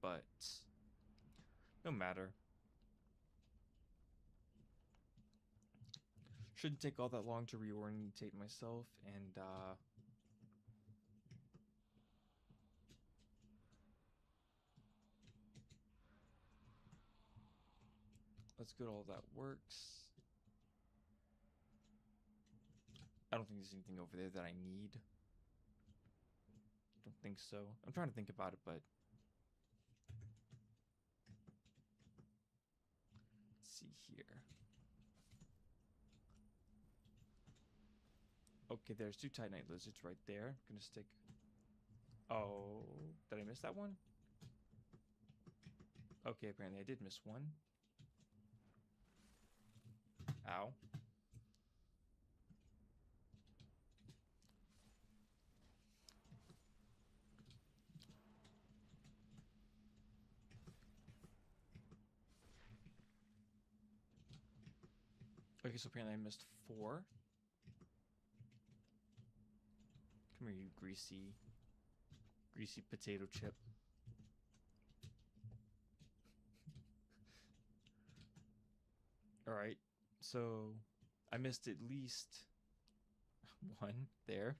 But no matter. Shouldn't take all that long to reorientate myself and let's get all that works. I don't think there's anything over there that I need. Don't think so. I'm trying to think about it, but let's see here. Okay, there's 2 Titanite lizards right there. I'm gonna stick. Oh, did I miss that one? Okay, apparently I did miss one. Ow. Okay, so apparently I missed 4. Come here, you greasy potato chip. Alright, so I missed at least 1 there.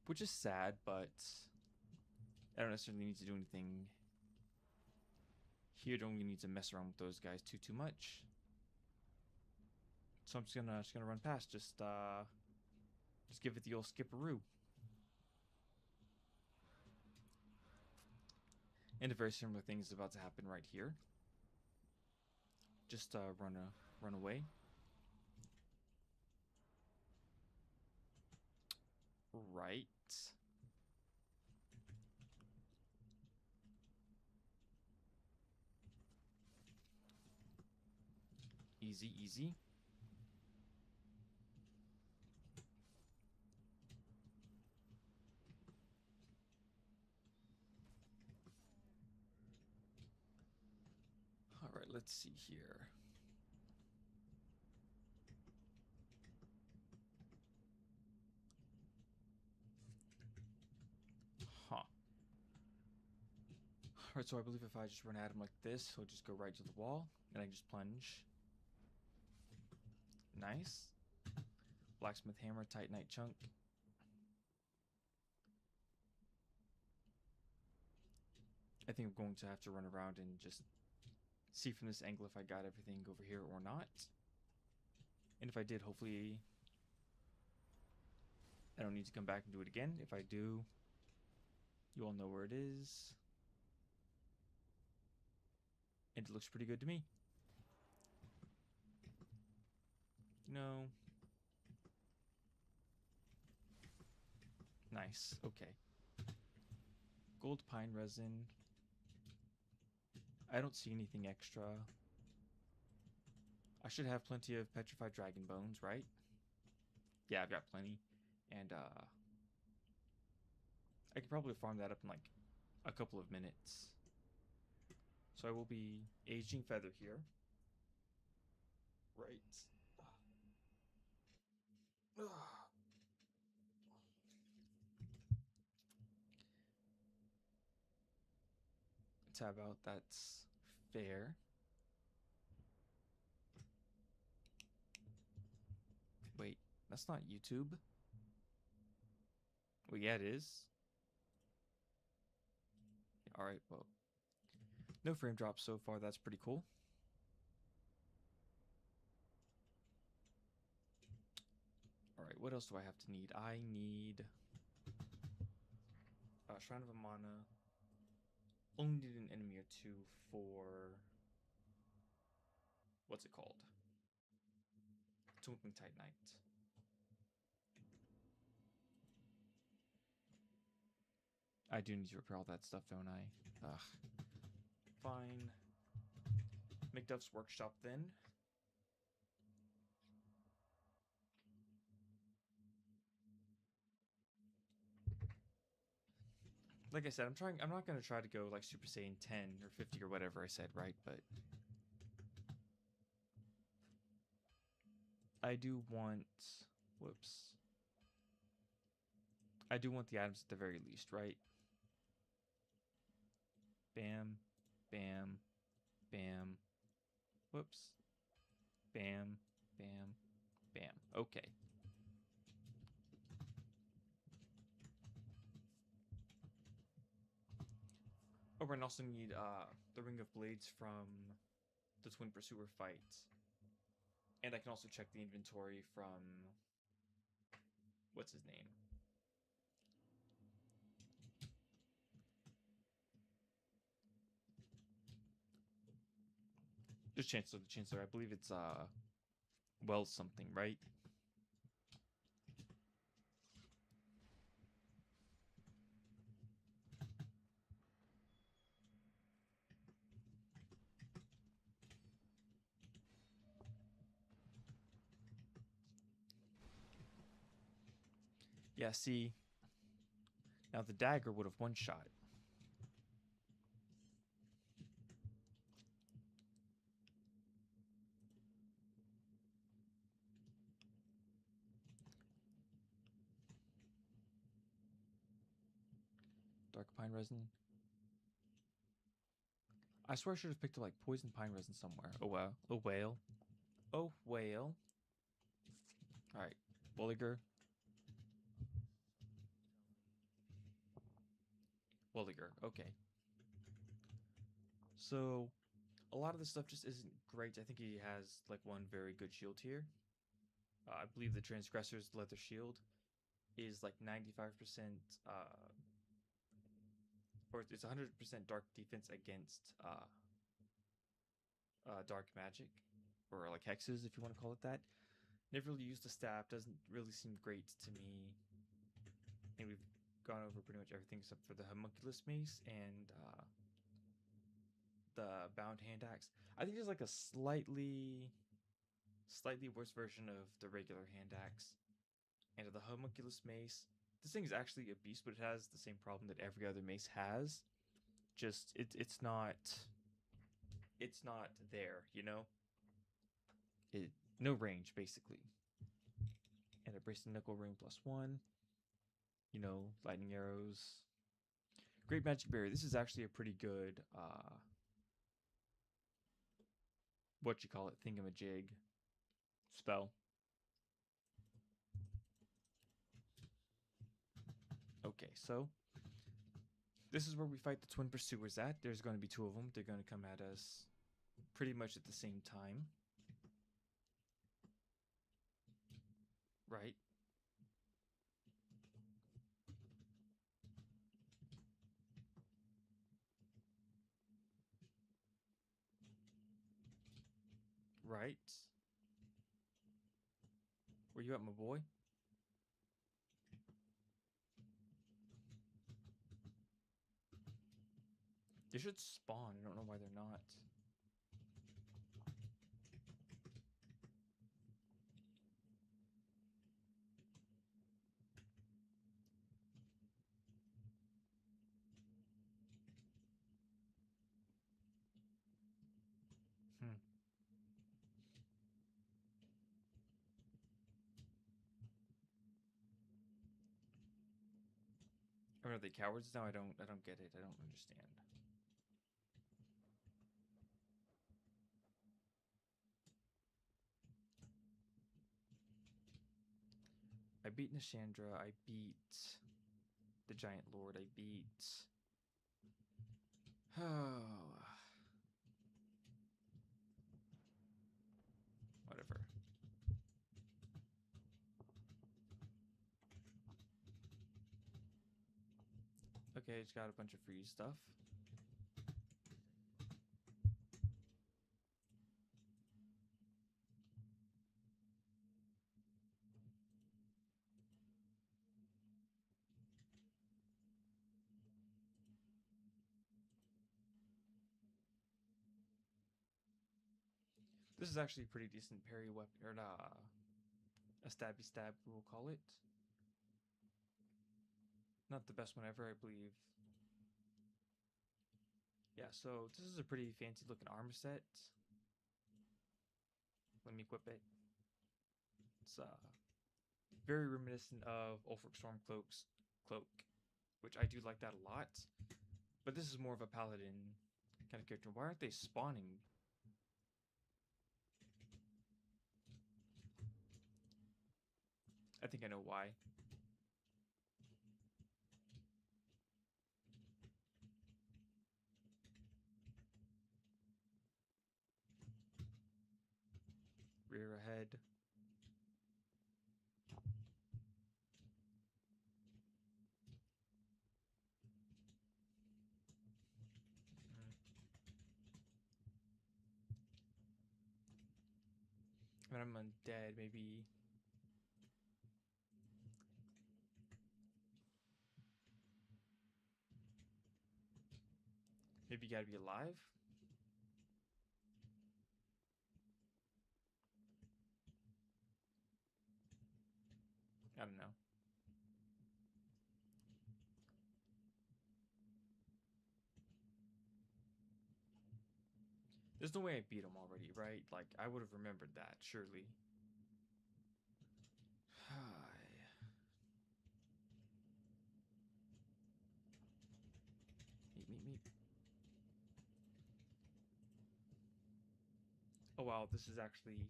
Which is sad, but I don't necessarily need to do anything here. Don't really need to mess around with those guys too much. So I'm just gonna run past. Just give it the old skipperoo. And a very similar thing is about to happen right here. Just run away. Right. Easy, easy. All right, let's see here. Huh. All right, so I believe if I just run at him like this, he'll just go right to the wall, and I can just plunge. Nice. Blacksmith hammer, Titanite chunk. I think I'm going to have to run around and just see from this angle if I got everything over here or not. And if I did, hopefully I don't need to come back and do it again. If I do, you all know where it is. And it looks pretty good to me. No. Nice. Okay. Gold pine resin. I don't see anything extra. I should have plenty of petrified dragon bones, right? Yeah, I've got plenty. And I could probably farm that up in like a couple of minutes. So I will be aging feather here. Right. tab out. That's fair. Wait, that's not YouTube. Well, yeah, it is. All right, well, no frame drops so far. That's pretty cool. All right, what else do I have to need? I need Shrine of Amana. Only need an enemy or two for what's it called? Twinkling Titanite. I do need to repair all that stuff, don't I? Ugh. Fine. Macduff's Workshop then. Like I said, I'm not gonna try to go like Super Saiyan 10 or 50 or whatever I said, right? But I do want whoops. I do want the items at the very least, right? Bam, bam, bam. Whoops. Bam, bam, bam. Okay. Oh, and also need the Ring of Blades from the Twin Pursuer fight. And I can also check the inventory from what's his name? Just Chancellor the Chancellor. I believe it's well something, right? Yeah, see. Now the dagger would have one shot. Dark pine resin. I swear I should have picked up like poison pine resin somewhere. Oh well. Oh whale. Oh whale. Alright. Wolliger. Wolliger. Okay. So a lot of this stuff just isn't great. I think he has like one very good shield here. I believe the Transgressor's leather shield is like 95% or it's 100% dark defense against dark magic or like hexes if you want to call it that. Never really used the staff, doesn't really seem great to me. And we've gone over pretty much everything except for the homunculus mace and the bound hand axe. I think there's like a slightly worse version of the regular hand axe and of the homunculus mace. This thing is actually a beast, but it has the same problem that every other mace has. Just it's not there, you know. It no range basically. And a bracelet nickel ring +1. You know, lightning arrows. Great magic berry. This is actually a pretty good what you call it, thingamajig spell. Okay, so this is where we fight the twin pursuers at. There's going to be two of them. They're going to come at us pretty much at the same time. Right? Right? Where you at, my boy? They should spawn. I don't know why they're not. Hmm. Or are they cowards now? I don't get it. I don't understand. I beat Nishandra. I beat the Giant Lord. I beat. Oh. Whatever. Okay, it's got a bunch of free stuff. This is actually a pretty decent parry weapon, or a stabby stab, we'll call it. Not the best one ever, I believe. Yeah, so this is a pretty fancy looking armor set. Let me equip it. It's very reminiscent of Ulfric Stormcloak's cloak, which I do like that a lot. But this is more of a paladin kind of character. Why aren't they spawning? I think I know why. Rear ahead. When I'm undead, maybe. Maybe you gotta be alive? I don't know. There's no way I beat him already, right? Like, I would have remembered that, surely. Meet. Oh wow, this is actually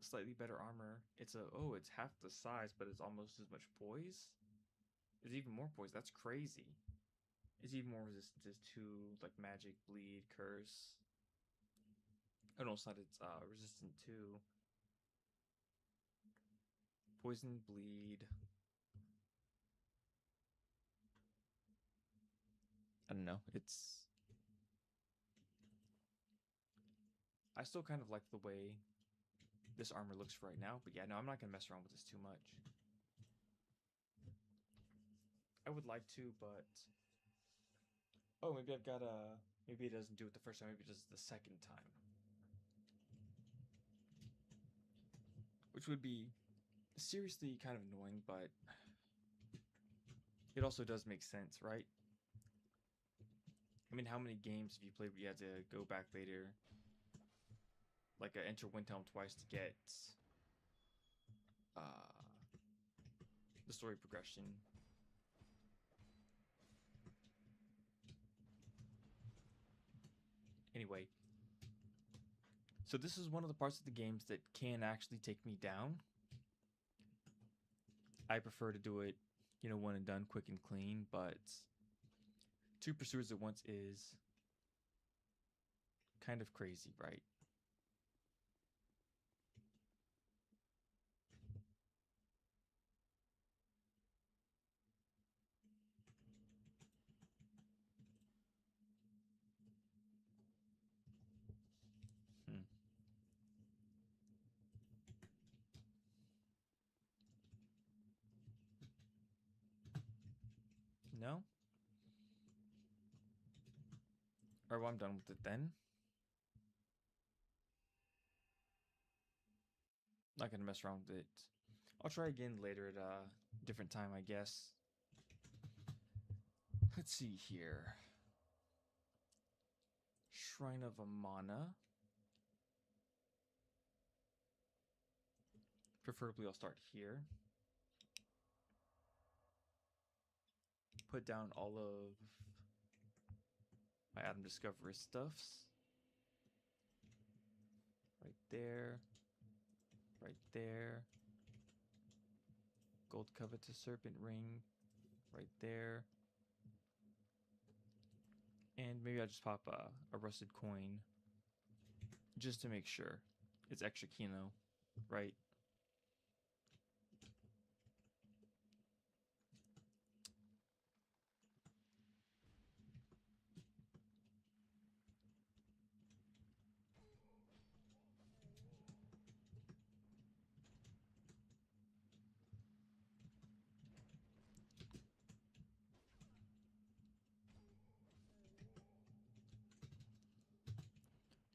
slightly better armor. It's half the size, but it's almost as much poise. It's even more poise. That's crazy. It's even more resistant to like magic, bleed, curse. Oh no, it's not. It's resistant to poison, bleed. I don't know. I still kind of like the way this armor looks right now, but yeah, no, I'm not gonna mess around with this too much. I would like to, but oh, maybe I've got a. Maybe it doesn't do it the first time. Maybe it does it the second time, which would be seriously kind of annoying, but it also does make sense, right? I mean, how many games have you played where you had to go back later, like enter Windhelm twice to get uh, the story progression? Anyway, so this is one of the parts of the games that can actually take me down. I prefer to do it, one and done, quick and clean, but two pursuers at once is kind of crazy, right? Hmm. No? Or well, I'm done with it then. Not gonna mess around with it. I'll try again later at a different time, I guess. Let's see here. Shrine of Amana. Preferably I'll start here. Put down all of my Adam Discovery stuffs. Right there. Right there. gold covetous serpent ring right there. And maybe I'll just pop a rusted coin just to make sure it's extra kino, right?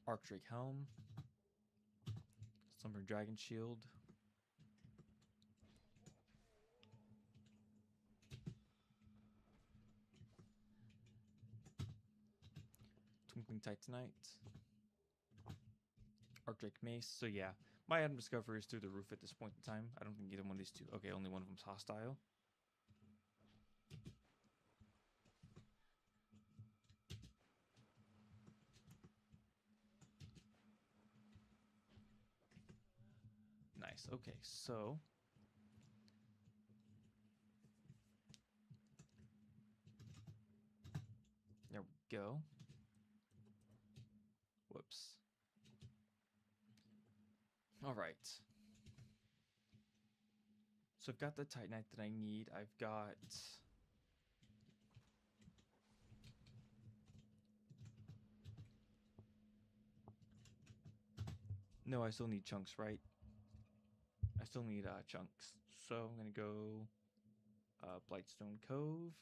Arcdrake Helm, Slumber Dragon Shield, Twinkling Titanite, Arcdrake Mace. So yeah, my item discovery is through the roof at this point in time. I don't think either one of these two. Okay, only one of them's hostile. Nice. Okay, so there we go. Whoops. All right. So I've got the Titanite that I need. I've got... No, I still need chunks, right? I still need chunks. So I'm going to go Blightstone Cove.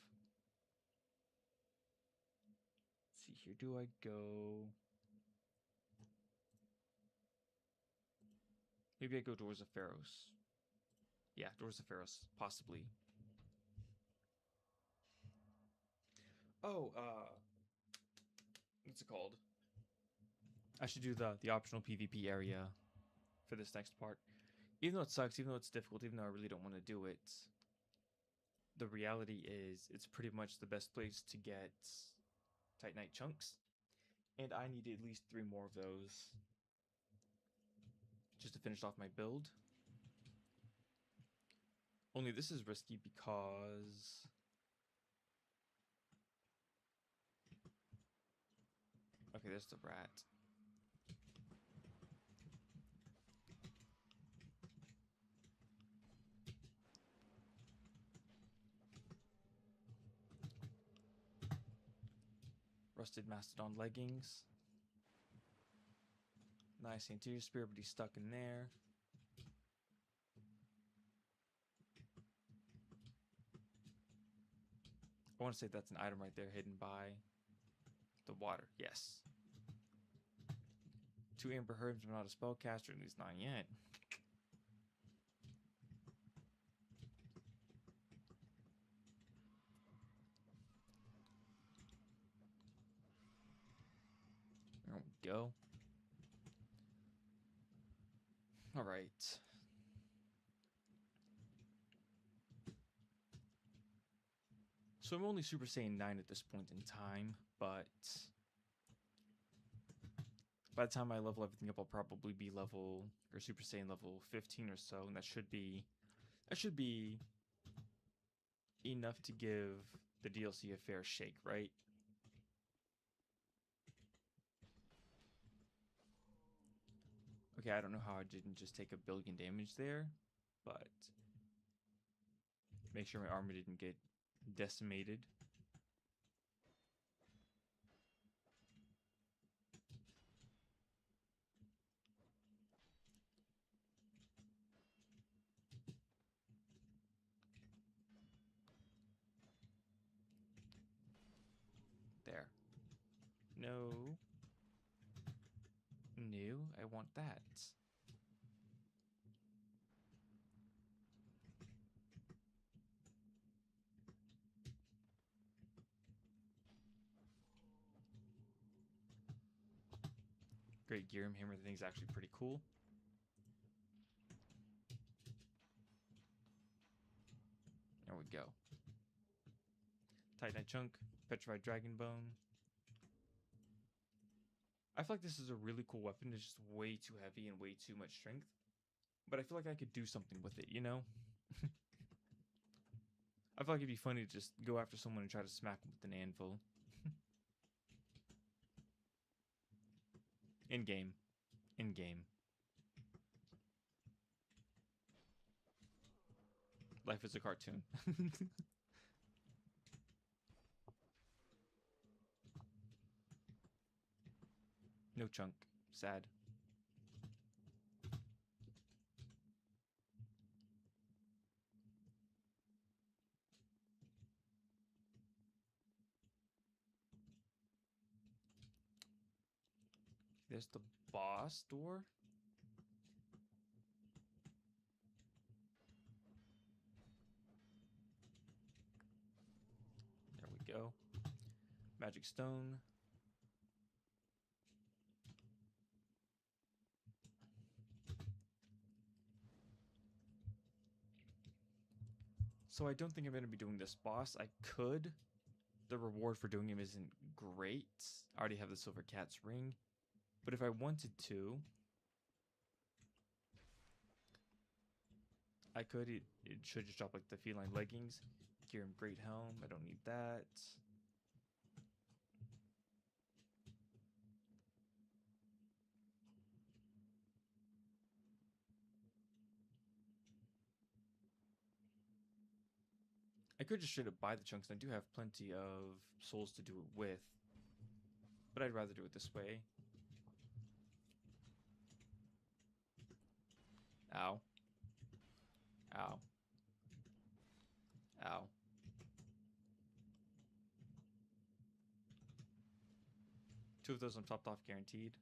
Let's see here. Do I go... Maybe I go Doors of Pharos. Yeah, Doors of Pharos, possibly. Oh, what's it called? I should do the optional PvP area for this next part. Even though it sucks, even though it's difficult, even though I really don't want to do it, the reality is it's pretty much the best place to get Titanite chunks. And I need at least 3 more of those just to finish off my build. Only this is risky because... Okay, there's the rat. Rusted Mastodon leggings. Nice anterior spear, but he's stuck in there. I want to say that's an item right there hidden by the water. Yes. 2 Amber Herbs, but not a spellcaster, at least not yet. There we go. All right. So I'm only Super Saiyan 9 at this point in time, but by the time I level everything up, I'll probably be level, or Super Saiyan level 15 or so, and that should be enough to give the DLC a fair shake, right? Okay, I don't know how I didn't just take 1 billion damage there, but make sure my armor didn't get decimated. There. No. New. I want that. Great Gearum Hammer. The thing's actually pretty cool. There we go. Titanite Chunk. Petrified Dragon Bone. I feel like this is a really cool weapon. It's just way too heavy and way too much strength. But I feel like I could do something with it, you know? I feel like it'd be funny to just go after someone and try to smack them with an anvil. In game. In game. Life is a cartoon. No chunk. Sad. There's the boss door. There we go. Magic stone. So I don't think I'm going to be doing this boss. I could. The reward for doing him isn't great. I already have the silver cat's ring. But if I wanted to, I could. It should just drop like the feline leggings. Gear him great helm. I don't need that. I could just straight up buy the chunks, and I do have plenty of souls to do it with. But I'd rather do it this way. Ow. Ow. Ow. Two of those I'm topped off guaranteed.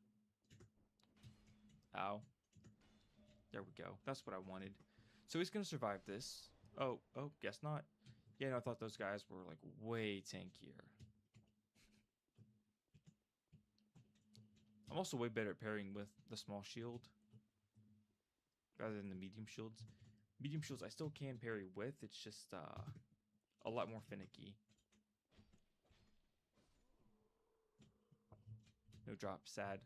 Ow. There we go. That's what I wanted. So he's going to survive this. Oh, guess not. Yeah, no, I thought those guys were like way tankier. I'm also way better at pairing with the small shield rather than the medium shields. Medium shields I still can parry with. It's just a lot more finicky. No drop. Sad.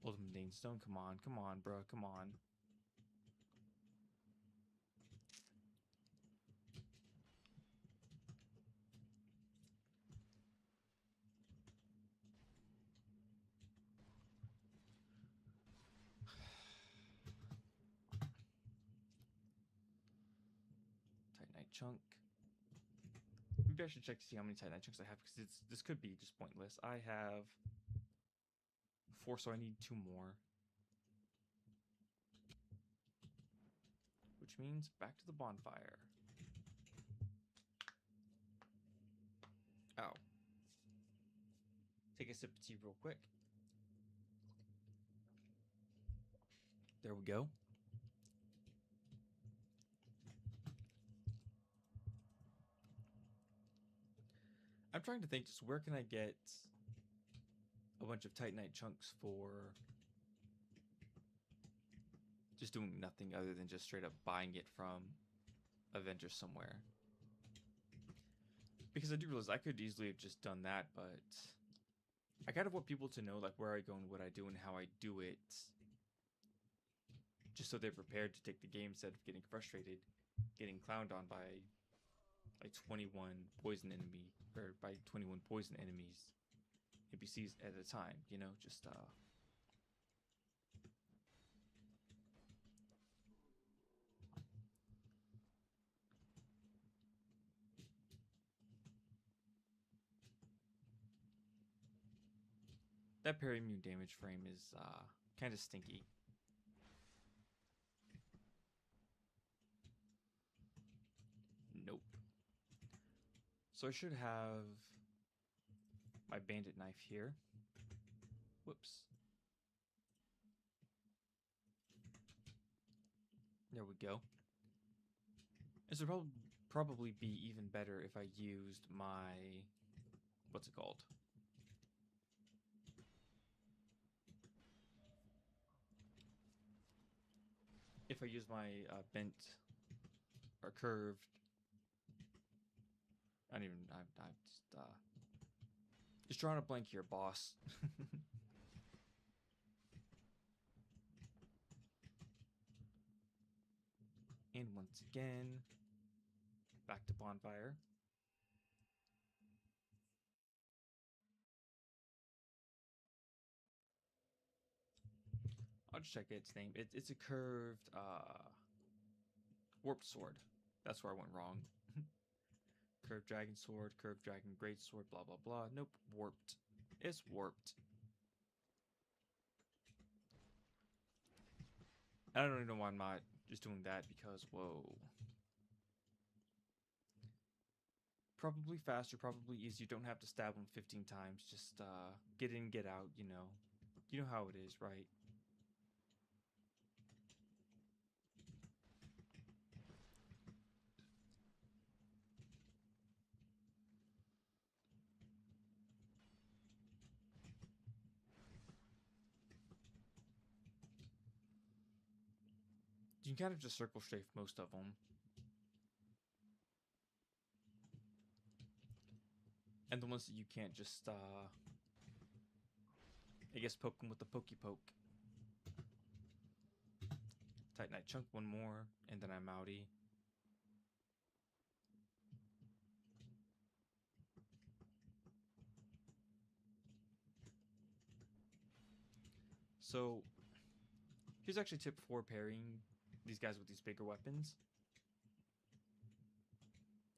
Ultimate Stone. Come on, bro. Come on. Titanite chunk. Maybe I should check to see how many Titanite chunks I have, because this could be just pointless. I have 4, so I need 2 more. Which means back to the bonfire. Ow. Take a sip of tea real quick. There we go. I'm trying to think, just where can I get a bunch of Titanite chunks for just doing nothing other than just straight up buying it from a vendor somewhere. Because I do realize I could easily have just done that, but I kind of want people to know like where I go and what I do and how I do it, just so they're prepared to take the game instead of getting frustrated, getting clowned on by like 21 poison enemy, or by 21 poison enemies, NPCs at a time, you know, just that parry immune damage frame is kind of stinky. Nope. So I should have my bandit knife here. Whoops. There we go. This would probably be even better if I used my, what's it called? If I use my bent or curved. I don't even. I'm just drawing a blank here, boss. And once again, back to bonfire. I'll just check its name. It's a curved warped sword. That's where I went wrong. Curved dragon sword, curved dragon great sword, blah blah blah. Nope, warped. It's warped. I don't really know why I'm not just doing that because whoa. Probably faster, probably easier. You don't have to stab them 15 times. Just get in, get out. You know how it is, right? You can kind of just circle strafe most of them. And the ones that you can't just, I guess, poke them with the pokey poke. Titanite chunk one more, and then I'm outie. So, here's actually tip for pairing these guys with these bigger weapons.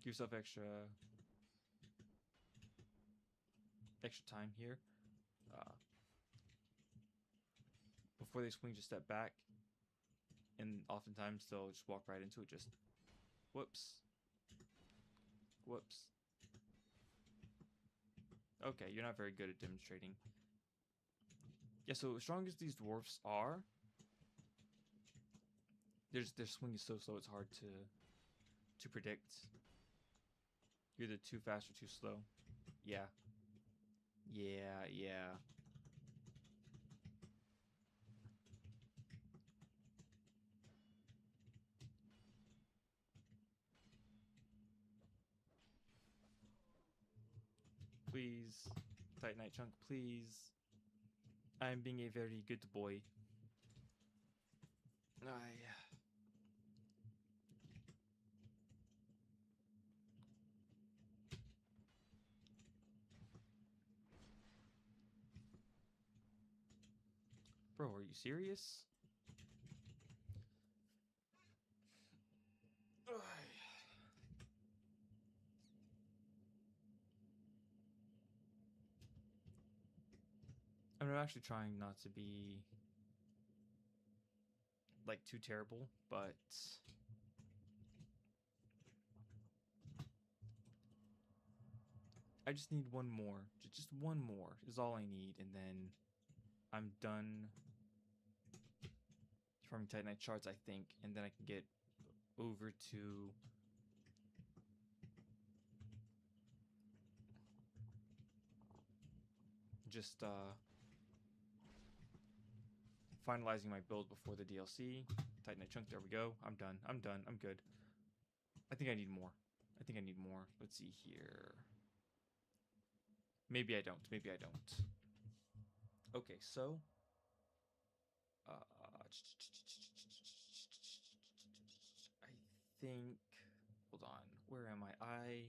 Give yourself extra time here. Before they swing, just step back. And oftentimes they'll just walk right into it. Just whoops. Whoops. Okay, you're not very good at demonstrating. Yeah, so as strong as these dwarfs are, their swing is so slow it's hard to predict. You're either too fast or too slow. Yeah. Yeah. Please. Titanite chunk, please. I'm being a very good boy. Bro, are you serious? I'm actually trying not to be like too terrible, but I just need one more. Just one more is all I need, and then I'm done farming Titanite shards, I think, and then I can get over to just finalizing my build before the DLC. Titanite chunk, there we go. I'm done. I'm good. I think I need more. Let's see here. Maybe I don't. Okay, so I think, hold on, where am I?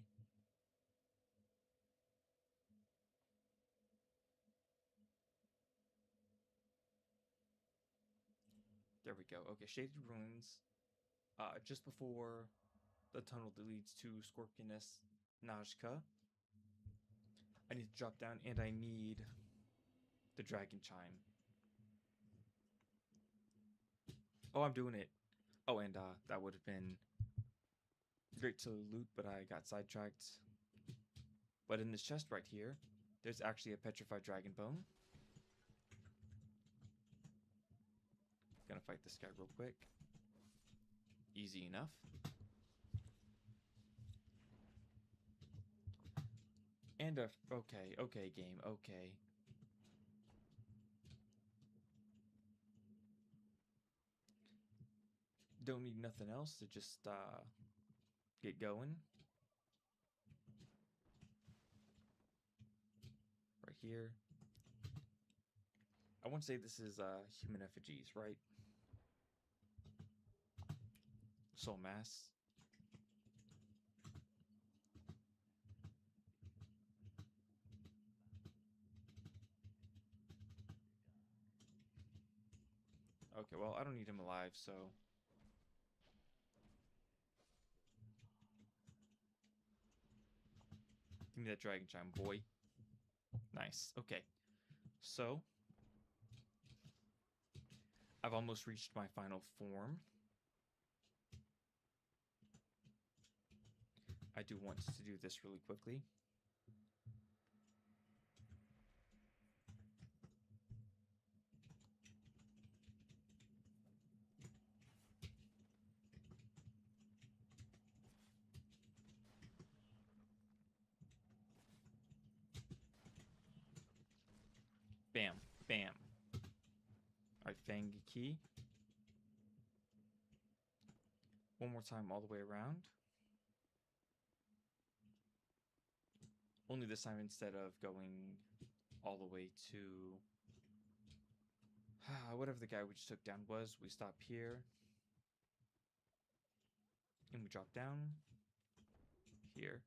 There we go. Okay, Shaded Ruins. Just before the tunnel that leads to Scorpionus Najka. I need to drop down, and I need the Dragon Chime. Oh, I'm doing it. Oh, and that would have been great to loot, but I got sidetracked. But in this chest right here, there's actually a petrified dragon bone. Gonna fight this guy real quick. Easy enough. And okay, game, okay. Don't need nothing else to just get going. Right here. I want to say this is human effigies, right? Soul mass. Okay, well, I don't need him alive, so... Give me that dragon chime, boy. Nice. Okay. So, I've almost reached my final form. I do want to do this really quickly. Bam. Bam. Alright, Fang Key. One more time all the way around. Only this time, instead of going all the way to whatever the guy we just took down was, we stop here. And we drop down here.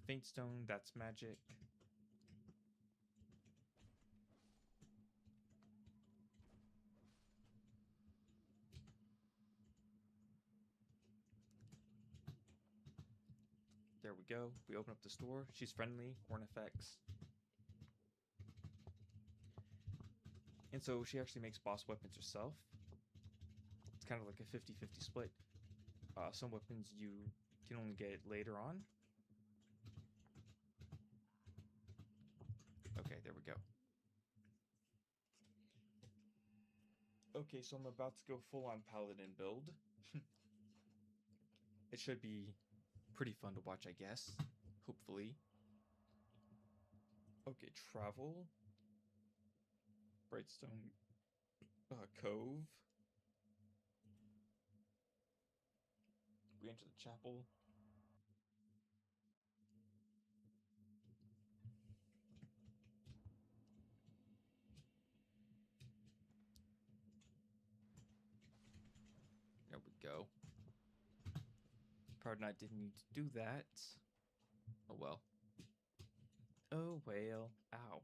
Faint stone, that's magic. There we go. We open up the store. She's friendly. Ornifex. And so she actually makes boss weapons herself. It's kind of like a 50-50 split. Some weapons you can only get later on. Okay, there we go. Okay, so I'm about to go full on paladin build. It should be pretty fun to watch, I guess. Hopefully. Okay, travel. Brightstone Cove. We enter the chapel. There we go. Pardon, I didn't need to do that. Oh well. Oh well. Ow.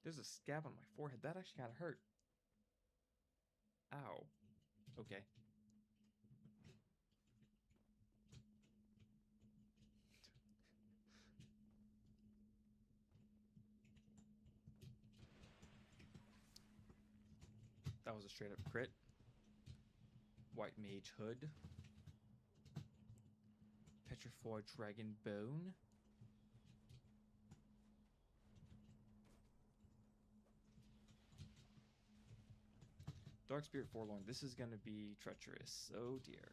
There's a scab on my forehead. That actually kind of hurt. Ow. Okay. That was a straight up crit. White Mage Hood. Petrified Dragon Bone. Dark Spirit Forlorn. This is going to be treacherous. Oh dear.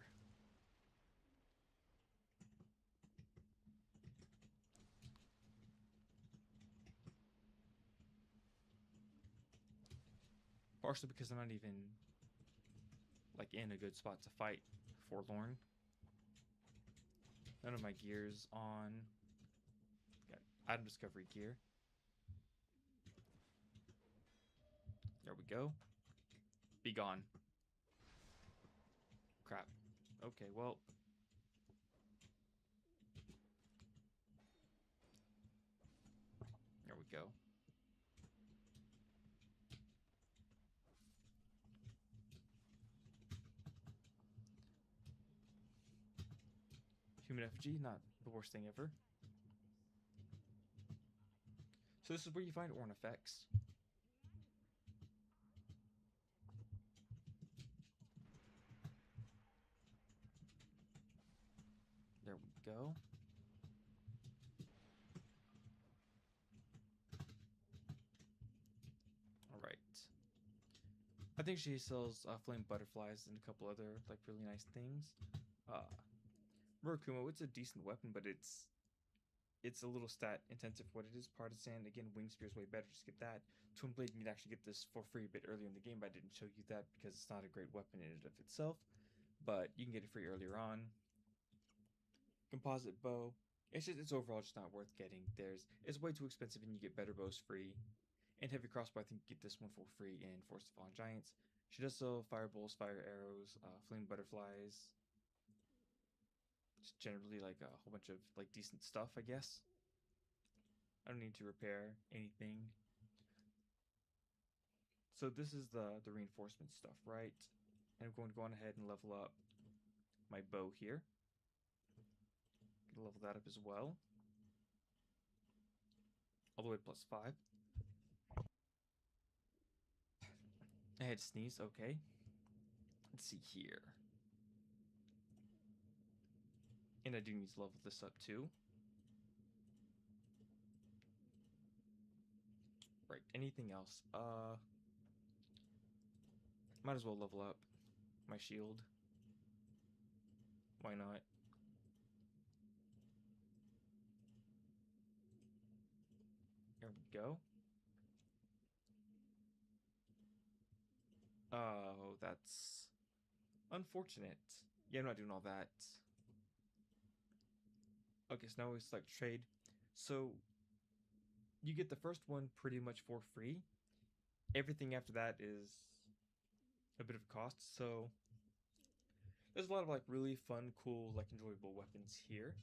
Partially because I'm not even like in a good spot to fight Forlorn. None of my gear's on. Got item discovery gear. There we go. Be gone. Crap. Okay, well. There we go. Human effigy, not the worst thing ever. So this is where you find Ornifex. There we go. Alright. I think she sells flame butterflies and a couple other like really nice things. Murakumo, it's a decent weapon, but it's it's a little stat intensive what it is. Partisan, again, wing spear is way better. Just get that. Twin blade, you can actually get this for free a bit earlier in the game, but I didn't show you that because it's not a great weapon in and of itself. But you can get it free earlier on. Composite bow. It's overall just not worth getting. It's way too expensive and you get better bows free. And heavy crossbow, I think you get this one for free in Force of Fallen Giants. She does sell fire bolts, fire arrows, flame butterflies. Just generally like a whole bunch of like decent stuff, I guess. I don't need to repair anything. So this is the reinforcement stuff, right? And I'm going to go on ahead and level up my bow here. Level that up as well. All the way to +5. I had to sneeze, okay. Let's see here. And I do need to level this up too. Right, anything else? Might as well level up my shield. Why not? There we go. Oh, that's unfortunate. Yeah, I'm not doing all that. Okay, so now we select trade. So you get the first one pretty much for free. Everything after that is a bit of a cost. So there's a lot of like really fun, cool, like enjoyable weapons here.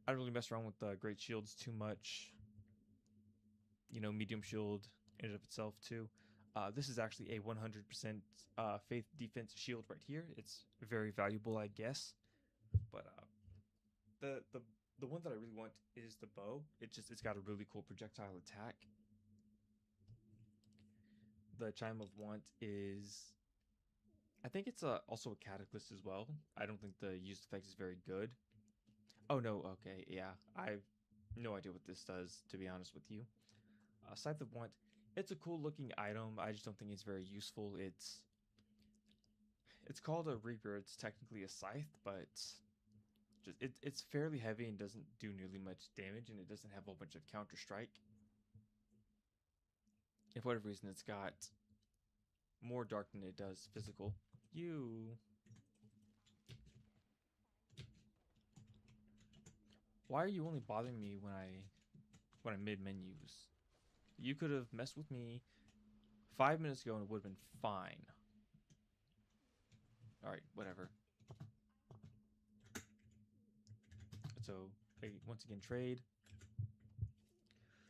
I don't really mess around with great shields too much. You know, medium shield in and of itself too. This is actually a 100% faith defense shield right here. It's very valuable, I guess. But the one that I really want is the bow. It's got a really cool projectile attack. The Chime of Want is, I think it's also a Cataclysm as well. I don't think the used effect is very good. Oh no, okay, yeah. I have no idea what this does, to be honest with you. Scythe of Want, it's a cool looking item. I just don't think it's very useful. It's called a Reaper. It's technically a scythe, but it's fairly heavy and doesn't do nearly much damage, and it doesn't have a whole bunch of counter strike. And for whatever reason, it's got more dark than it does physical. You. Why are you only bothering me when I'm mid menus? You could have messed with me 5 minutes ago and it would have been fine. All right, whatever. So once again, trade.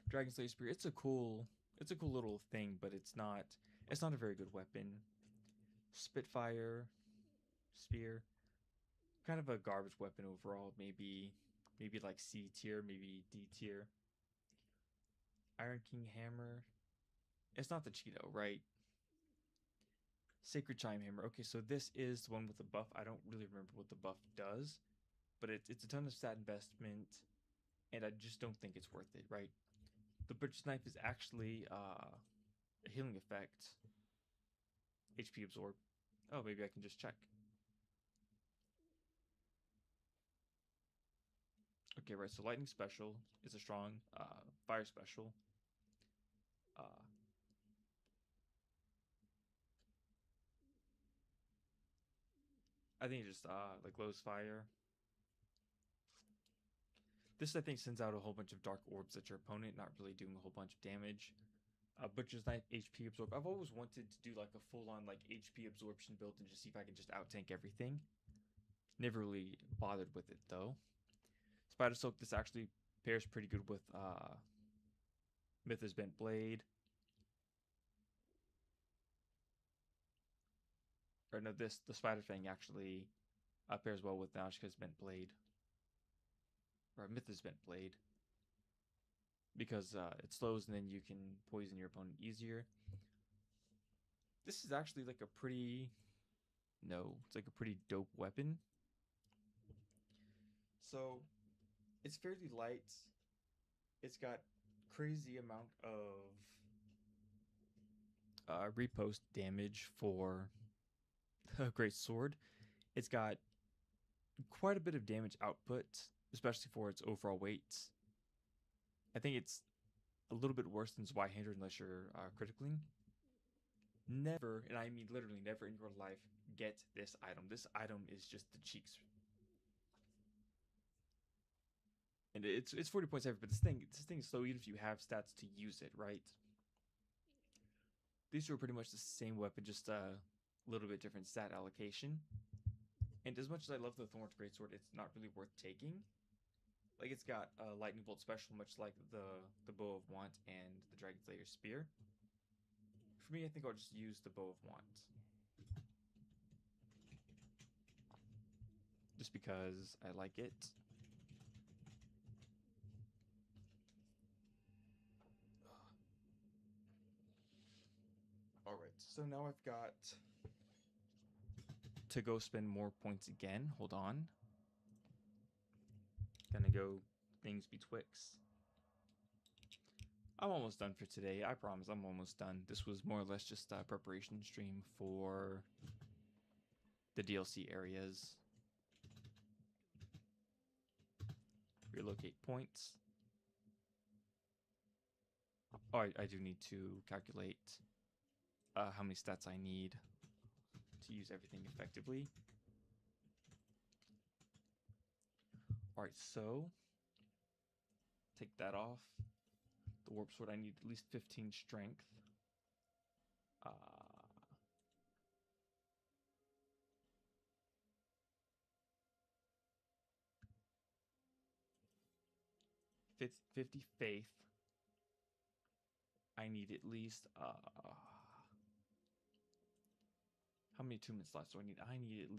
Dragon Slayer Spear. It's a cool little thing, but it's not a very good weapon. Spitfire Spear, kind of a garbage weapon overall. Maybe like C tier, maybe D tier. Iron King Hammer. It's not the Cheeto, right? Sacred Chime Hammer. Okay, so this is the one with the buff. I don't really remember what the buff does, but it's a ton of stat investment, and I just don't think it's worth it, right? The Butcher's Knife is actually a healing effect. HP absorb. Oh, maybe I can just check. Okay, right, so Lightning Special is a strong. Fire Special. Uh, I think it just like glows fire. This, I think, sends out a whole bunch of dark orbs at your opponent, not really doing a whole bunch of damage. Butcher's Knife, HP absorb. I've always wanted to do like a full-on like HP absorption build and just see if I can just out-tank everything. Never really bothered with it though. Spider Silk, this actually pairs pretty good with Mythos Bent Blade. Or no, the Spider Fang actually pairs well with Naushka's Bent Blade. Or Mythos Bent Blade. Because it slows and then you can poison your opponent easier. This is actually like a pretty... No, it's like a pretty dope weapon. So, it's fairly light. It's got crazy amount of repost damage for a great sword. It's got quite a bit of damage output, especially for its overall weight. I think it's a little bit worse than Zweihander unless you're critically. Never, and I mean literally never in your life, get this item. This item is just the cheeks. And it's 40 points every, but this thing is slow even if you have stats to use it, right? These are pretty much the same weapon, just a little bit different stat allocation. And as much as I love the Thorn's Greatsword, it's not really worth taking. Like, it's got a Lightning Bolt special, much like the Bow of Want and the Dragon Slayer Spear. For me, I think I'll just use the Bow of Want. Just because I like it. Alright, so now I've got to go spend more points again. Hold on. Gonna go things betwixt. I'm almost done for today. I promise I'm almost done. This was more or less just a preparation stream for the DLC areas. Relocate points. Oh, I do need to calculate how many stats I need to use everything effectively. Alright, so take that off. The Warp Sword, I need at least 15 strength. 50 faith. I need at least how many attunement slots do I need? I need at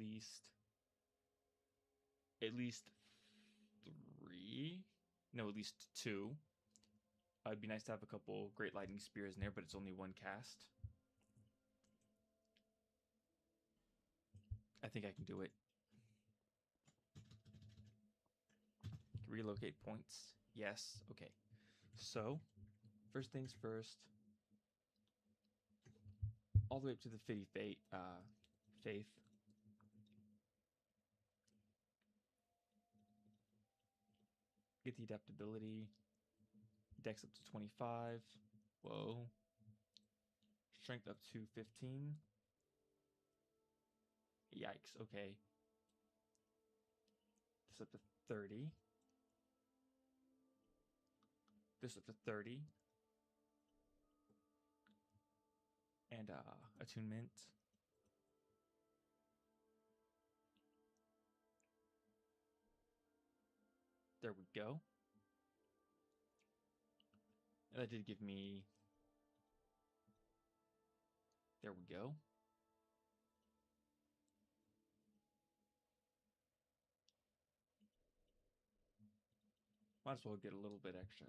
least 3. No, at least 2. It'd be nice to have a couple Great Lightning Spears in there, but it's only one cast. I think I can do it. Relocate points. Yes. Okay. So, first things first. All the way up to the 50 faith. Get the adaptability. Dex up to 25. Whoa. Strength up to 15. Yikes. Okay. This up to 30. This up to 30. And attunement. There we go. And that did give me... There we go. Might as well get a little bit extra.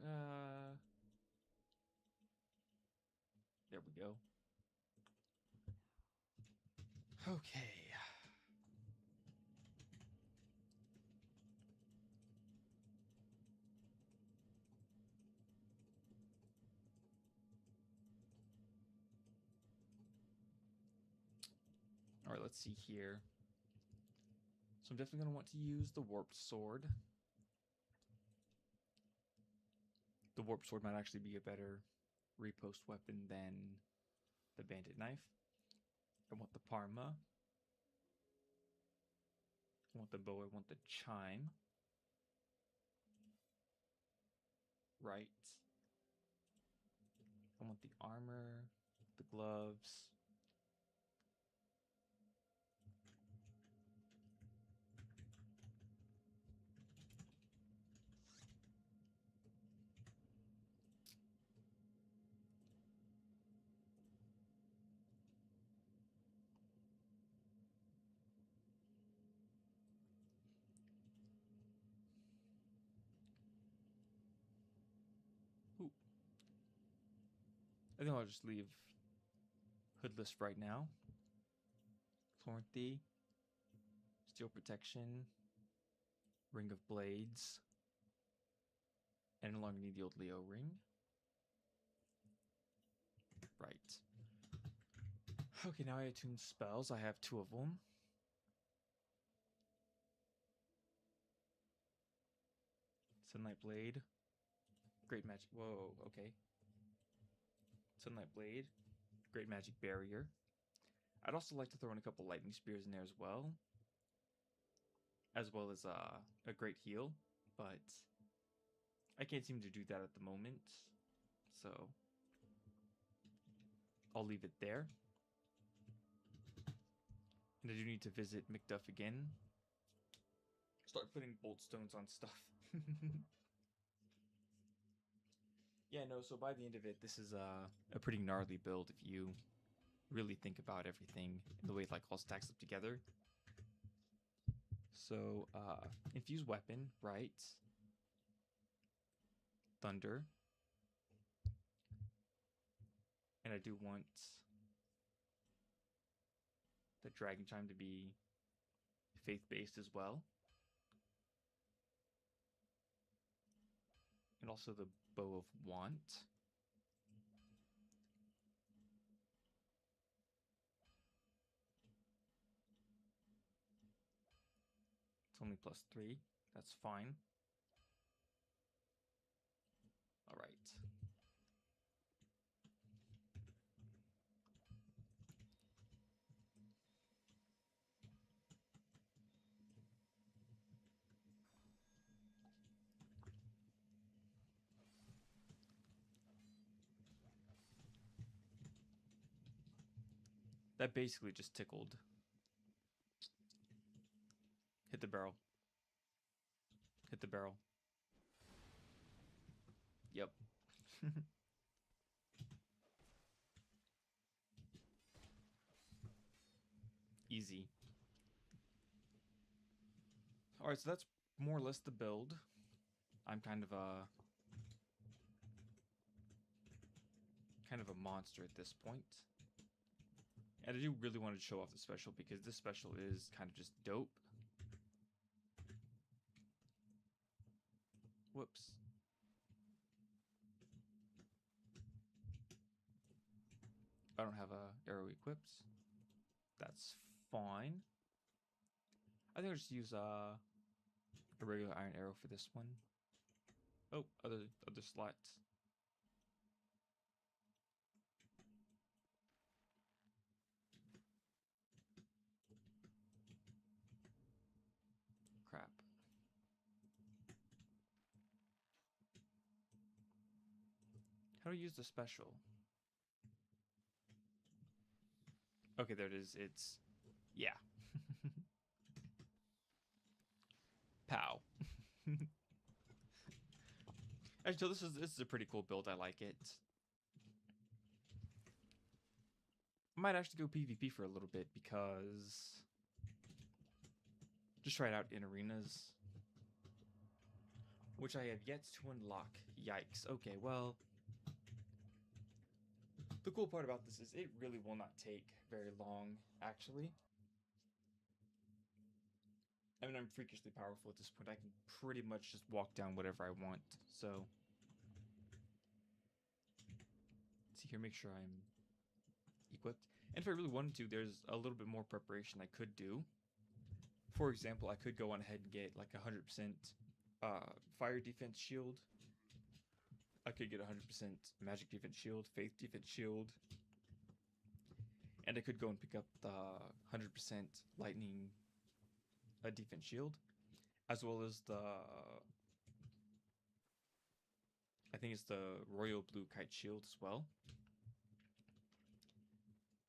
There we go. Okay. All right, let's see here. So I'm definitely going to want to use the Warped Sword. The Warped Sword might actually be a better repost weapon than the Bandit Knife. I want the Parma. I want the bow. I want the chime. Right. I want the armor, the gloves. Ooh. I think I'll just leave hoodless right now. Thornthy. Steel protection. Ring of blades. And no longer need the old Leo ring. Right. Okay, now I attune spells. I have 2 of them. Sunlight Blade. Great magic. Whoa, okay. Sunlight Blade. Great magic barrier. I'd also like to throw in a couple lightning spears in there as well as a great heal, but I can't seem to do that at the moment, so I'll leave it there. And I do need to visit McDuff again. Start putting bolt stones on stuff. Yeah, no, so by the end of it, this is a pretty gnarly build if you really think about everything and the way it like all stacks up together. So, infused weapon, right? Thunder. And I do want the Dragon Chime to be faith-based as well. And also the Bow of Want. It's only +3. That's fine. All right. That basically just tickled. Hit the barrel. Hit the barrel. Yep. Easy. Alright, so that's more or less the build. I'm kind of a monster at this point. And I do really want to show off the special because this special is kind of just dope. Whoops. I don't have a arrow equipped. That's fine. I think I'll just use a regular iron arrow for this one. Oh, other slots. Crap. How do I use the special? Okay, there it is. It's... yeah. Pow. Actually, this is a pretty cool build. I like it. I might actually go PvP for a little bit because... just try it out in arenas. Which I have yet to unlock. Yikes. Okay, well... the cool part about this is it really will not take very long, actually. I mean, I'm freakishly powerful at this point. I can pretty much just walk down whatever I want. So, let's see here, make sure I'm equipped. And if I really wanted to, there's a little bit more preparation I could do. For example, I could go on ahead and get like 100% fire defense shield. I could get 100% magic defense shield, faith defense shield. And I could go and pick up the 100% lightning defense shield, as well as the... I think it's the royal blue kite shield as well.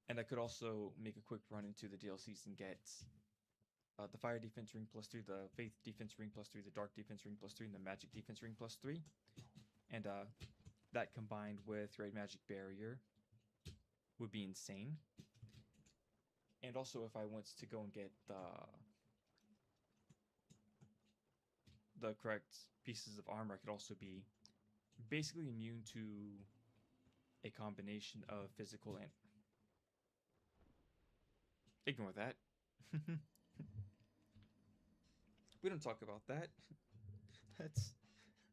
And I could also make a quick run into the DLCs and get the fire defense ring +3, the faith defense ring +3, the dark defense ring +3, and the magic defense ring +3. And that combined with great magic barrier would be insane. And also if I want to go and get the correct pieces of armor, I could also be basically immune to a combination of physical and... ignore that. We don't talk about that.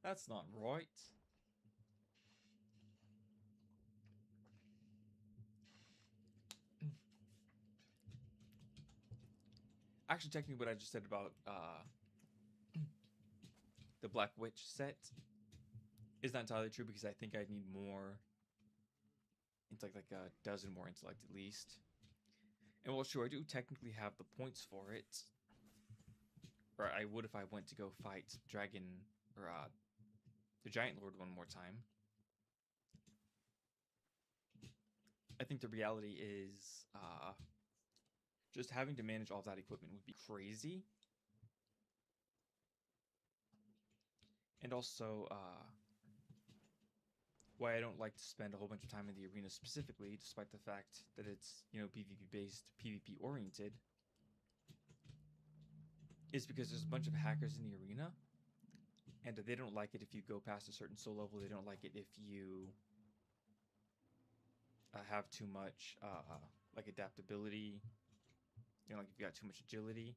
That's not right. Actually, technically what I just said about the Black Witch set is not entirely true because I think I need more intellect, like a dozen more intellect at least. And well, sure, I do technically have the points for it. Or I would if I went to go fight Dragon, or the Giant Lord one more time. I think the reality is just having to manage all that equipment would be crazy. And also, why I don't like to spend a whole bunch of time in the arena specifically, despite the fact that it's, you know, PvP based, PvP oriented, is because there's a bunch of hackers in the arena, and they don't like it if you go past a certain soul level. They don't like it if you have too much like adaptability, you know, like if you got too much agility.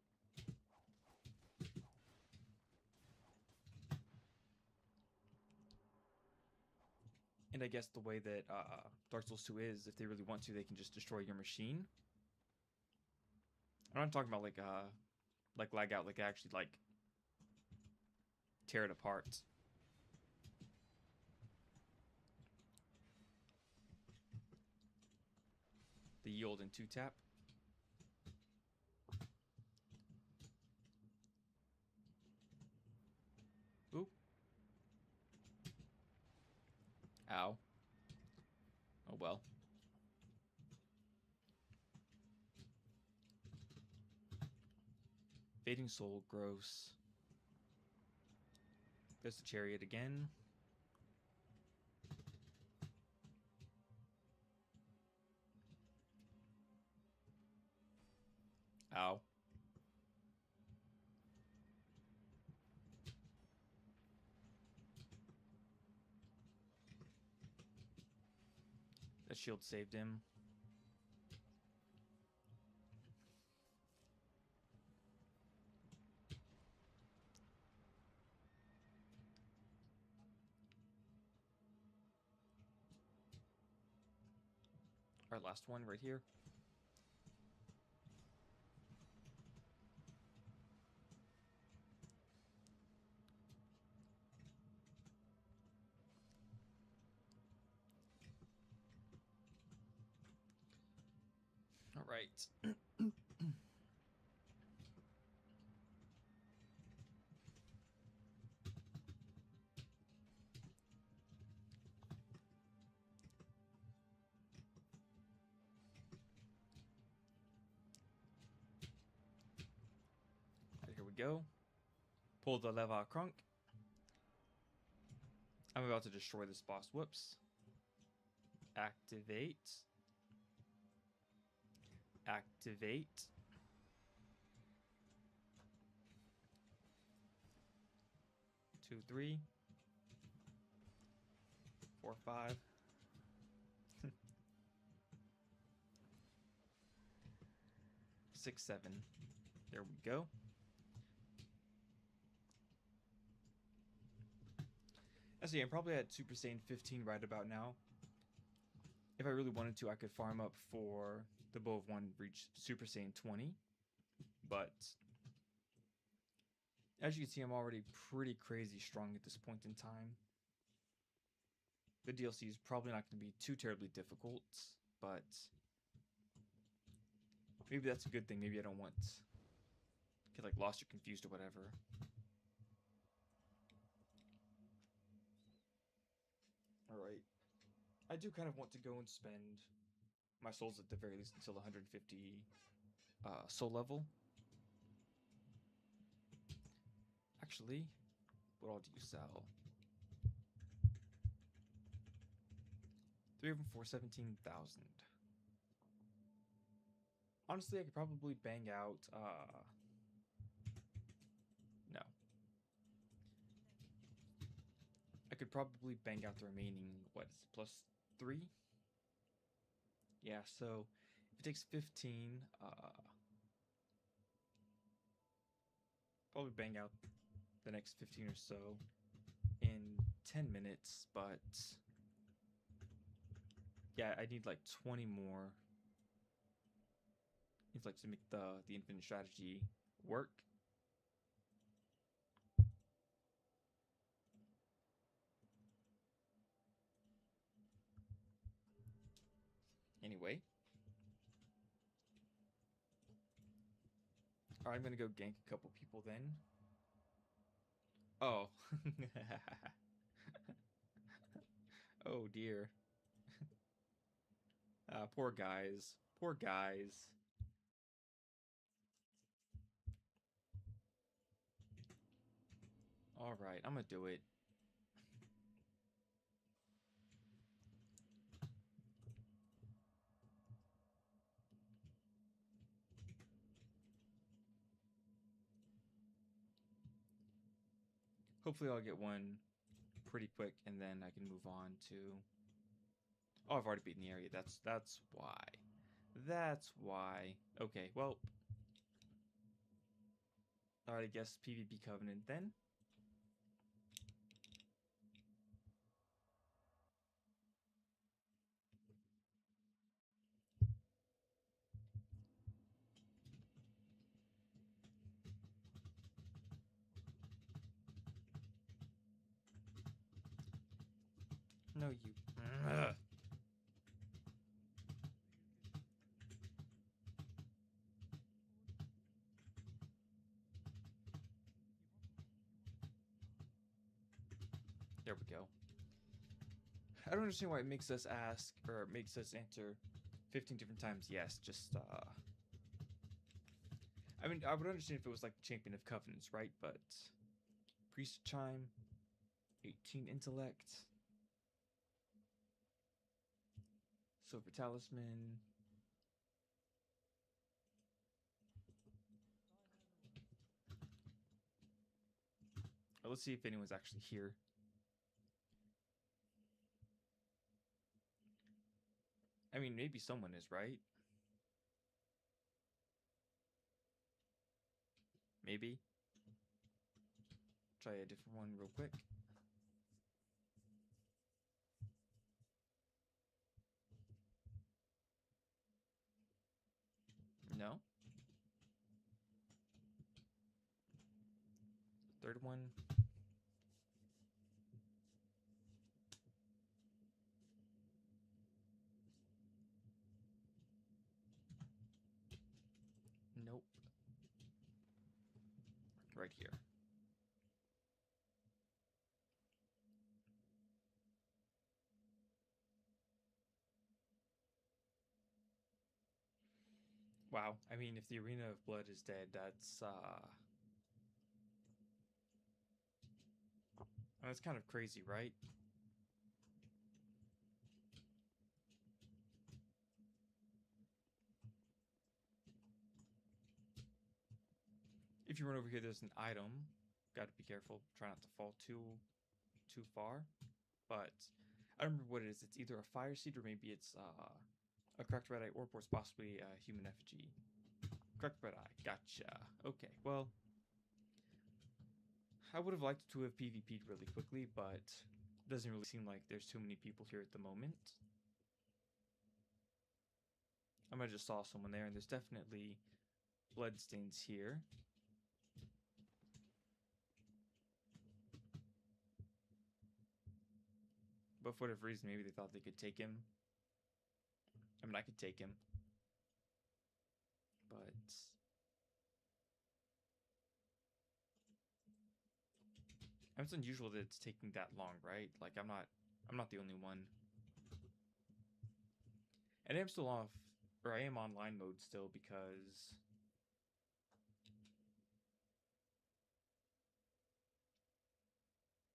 And I guess the way that Dark Souls 2 is, if they really want to, they can just destroy your machine. I'm not talking about like lag out, like actually like tear it apart. The yield and 2-tap. Ooh. Ow. Oh well. Fading Soul, gross. There's the Chariot again. Ow. That shield saved him. Our last one right here. All right. Right, here we go. Pull the Leva Crunk. I'm about to destroy this boss. Whoops. Activate. Activate. 2, 3, 4, 5. 6, 7. There we go. As I'm probably at Super Saiyan 15 right about now. If I really wanted to, I could farm up for the Bow of One, reach Super Saiyan 20. But as you can see, I'm already pretty crazy strong at this point in time. The DLC is probably not going to be too terribly difficult, but maybe that's a good thing. Maybe I don't want to get like lost or confused or whatever. Alright. I do kind of want to go and spend my souls at the very least until 150 soul level. Actually, what all do you sell? 3 of them for 17,000. Honestly, I could probably bang out, no. I could probably bang out the remaining, what is it, plus 3? Yeah, so if it takes 15, probably bang out the next 15 or so in 10 minutes, but yeah, I need like 20 more. It's like to make the infinite strategy work. Anyway. Alright, I'm gonna go gank a couple people then. Oh. Oh dear. Poor guys. Poor guys. Alright, I'm gonna do it. Hopefully I'll get one pretty quick and then I can move on to... Oh, I've already beaten the area. That's why. That's why. Okay, well. Alright, I guess PvP Covenant then. No, you. Ugh. There we go. I don't understand why it makes us ask, or it makes us answer 15 different times yes, just, I mean, I would understand if it was like Champion of Covenants, right? But Priest Chime, 18 Intellect, Silver Talisman. Let's see if anyone's actually here. I mean, maybe someone is, right? Maybe. Try a different one real quick. No. Third one. Nope. Right here. Wow. I mean, if the Arena of Blood is dead, that's kind of crazy, right? If you run over here, there's an item. Got to be careful. Try not to fall too far. But I don't remember what it is. It's either a fire seed or maybe it's a cracked red eye, or it's possibly a human effigy. Cracked red eye. Gotcha. Okay. Well, I would have liked to have PvP'd really quickly, but it doesn't really seem like there's too many people here at the moment. I might have just saw someone there, and there's definitely bloodstains here. But for whatever reason, maybe they thought they could take him. I mean, I could take him. But it's unusual that it's taking that long, right? Like I'm not the only one. And I'm still off, or I am online mode still because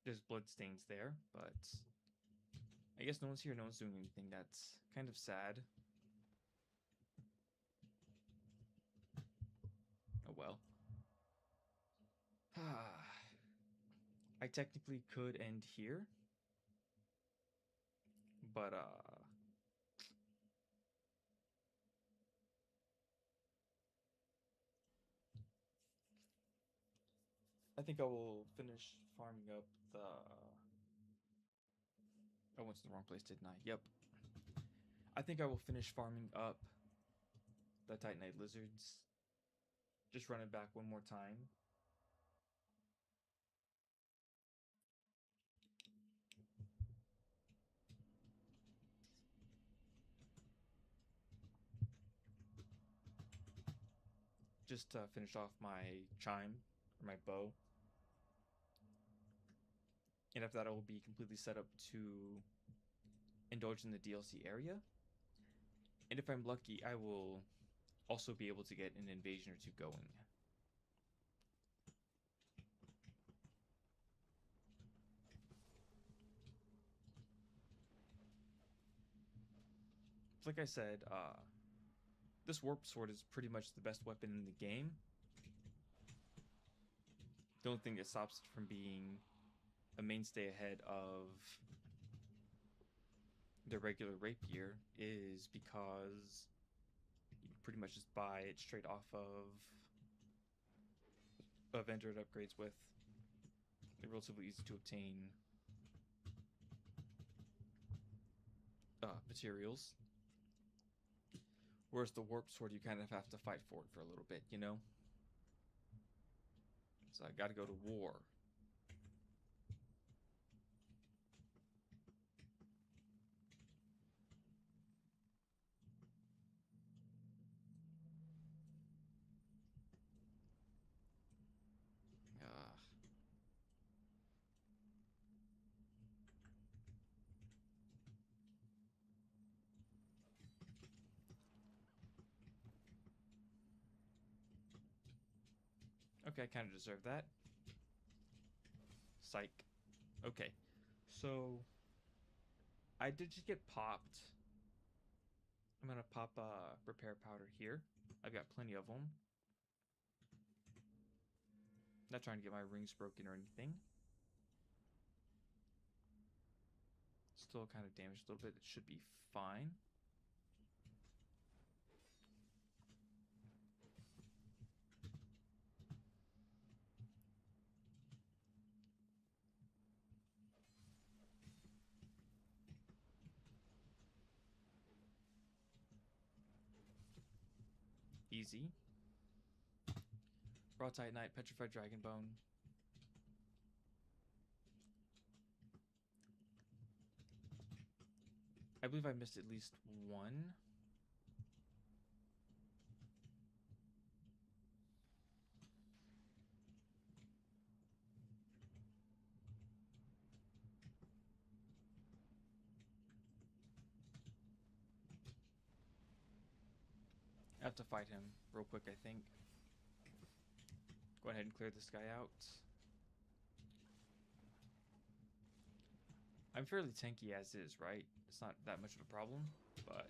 there's bloodstains there, but I guess no one's here, no one's doing anything. That's kind of sad. Oh well. I technically could end here, but I think I will finish farming up the... I went to the wrong place, didn't I? Yep. I think I will finish farming up the Titanite lizards. Just run it back one more time. just finished off my chime, or my bow. And after that, I will be completely set up to indulge in the DLC area. And if I'm lucky, I will also be able to get an invasion or two going. Like I said, this warp sword is pretty much the best weapon in the game. The only thing that stops it from being a mainstay ahead of the regular rapier is because you pretty much just buy it straight off of Android upgrades with. They're relatively easy to obtain materials. Whereas the warp sword, you kind of have to fight for it for a little bit, you know? So I gotta go to war. Okay, I kind of deserve that. Psych. Okay, so I did just get popped. I'm gonna pop repair powder here. I've got plenty of them. Not trying to get my rings broken or anything. Still kind of damaged a little bit. It should be fine. Easy. Raw Titanite, Petrified Dragon Bone. I believe I missed at least one. I have to fight him real quick, I think. Go ahead and clear this guy out. I'm fairly tanky as is, right? It's not that much of a problem, but...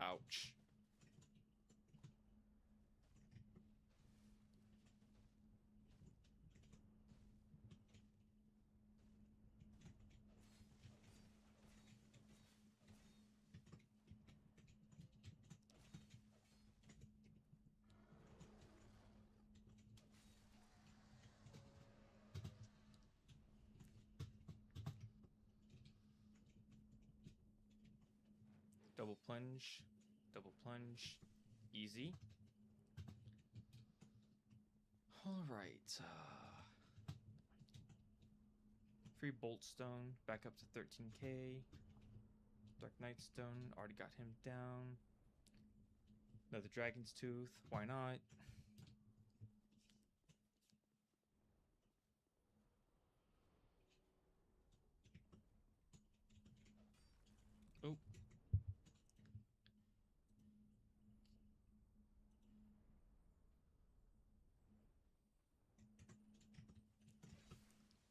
Ouch. Double plunge. Double plunge. Easy. Alright. Free Bolt Stone. Back up to 13k. Dark Knight Stone. Already got him down. Another Dragon's Tooth. Why not? Oh.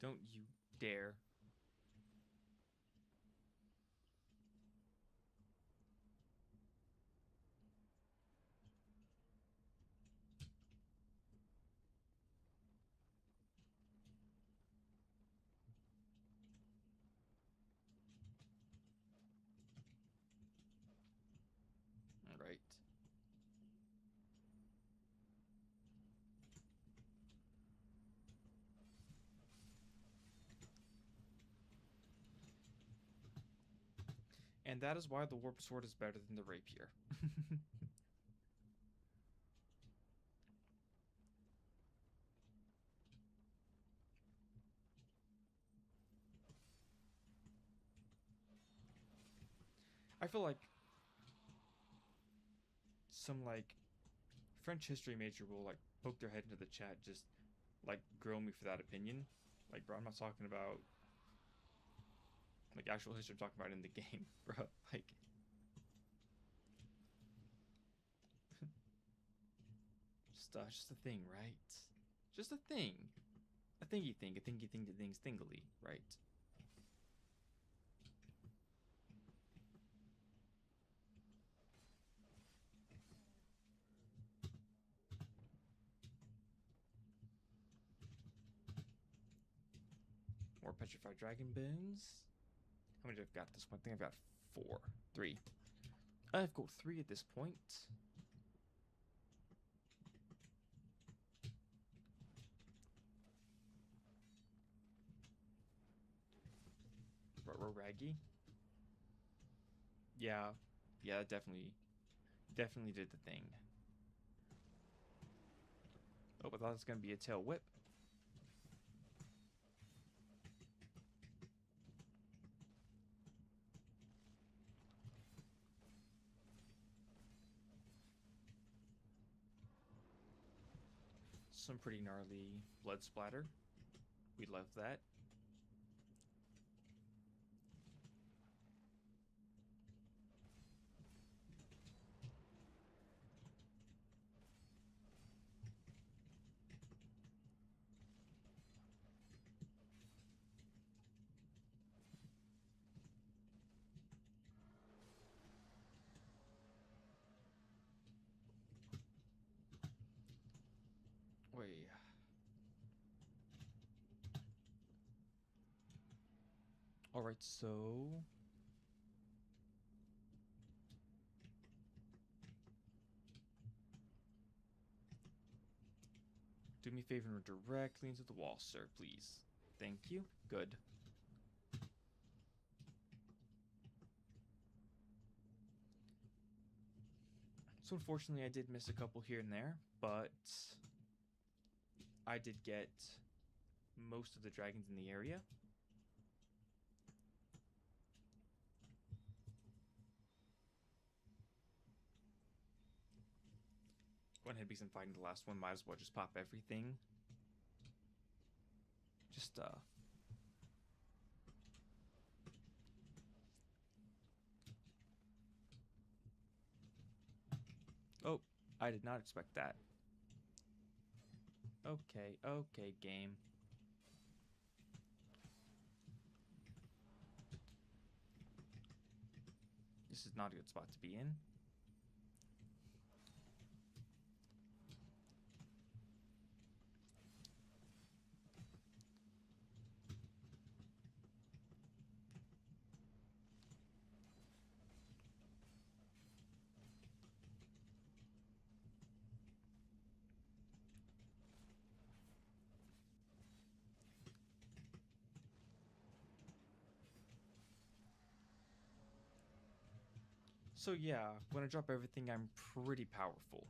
Don't you dare. Alright. And that is why the Warp Sword is better than the Rapier. I feel like some like French history major will like poke their head into the chat, just like grill me for that opinion. Like, bro, I'm not talking about like actual history. I'm talking about in the game, bro. Like, just a thing, right? Just a thing, a thingy thing, a thingy thing to things tingly, right? More petrified dragon bones. How many I've got at this point? I think I've got 4, 3. I've got 3 at this point. Raggy. Yeah, yeah, definitely did the thing. Oh, I thought it was gonna be a tail whip. Some pretty gnarly blood splatter. We love that. Wait. Alright, so do me a favor and run directly into the wall, sir, please. Thank you. Good. So unfortunately I did miss a couple here and there, but I did get most of the dragons in the area. Go ahead and fighting the last one. Might as well just pop everything. Just oh, I did not expect that. Okay, okay, game. This is not a good spot to be in. So yeah, when I drop everything, I'm pretty powerful.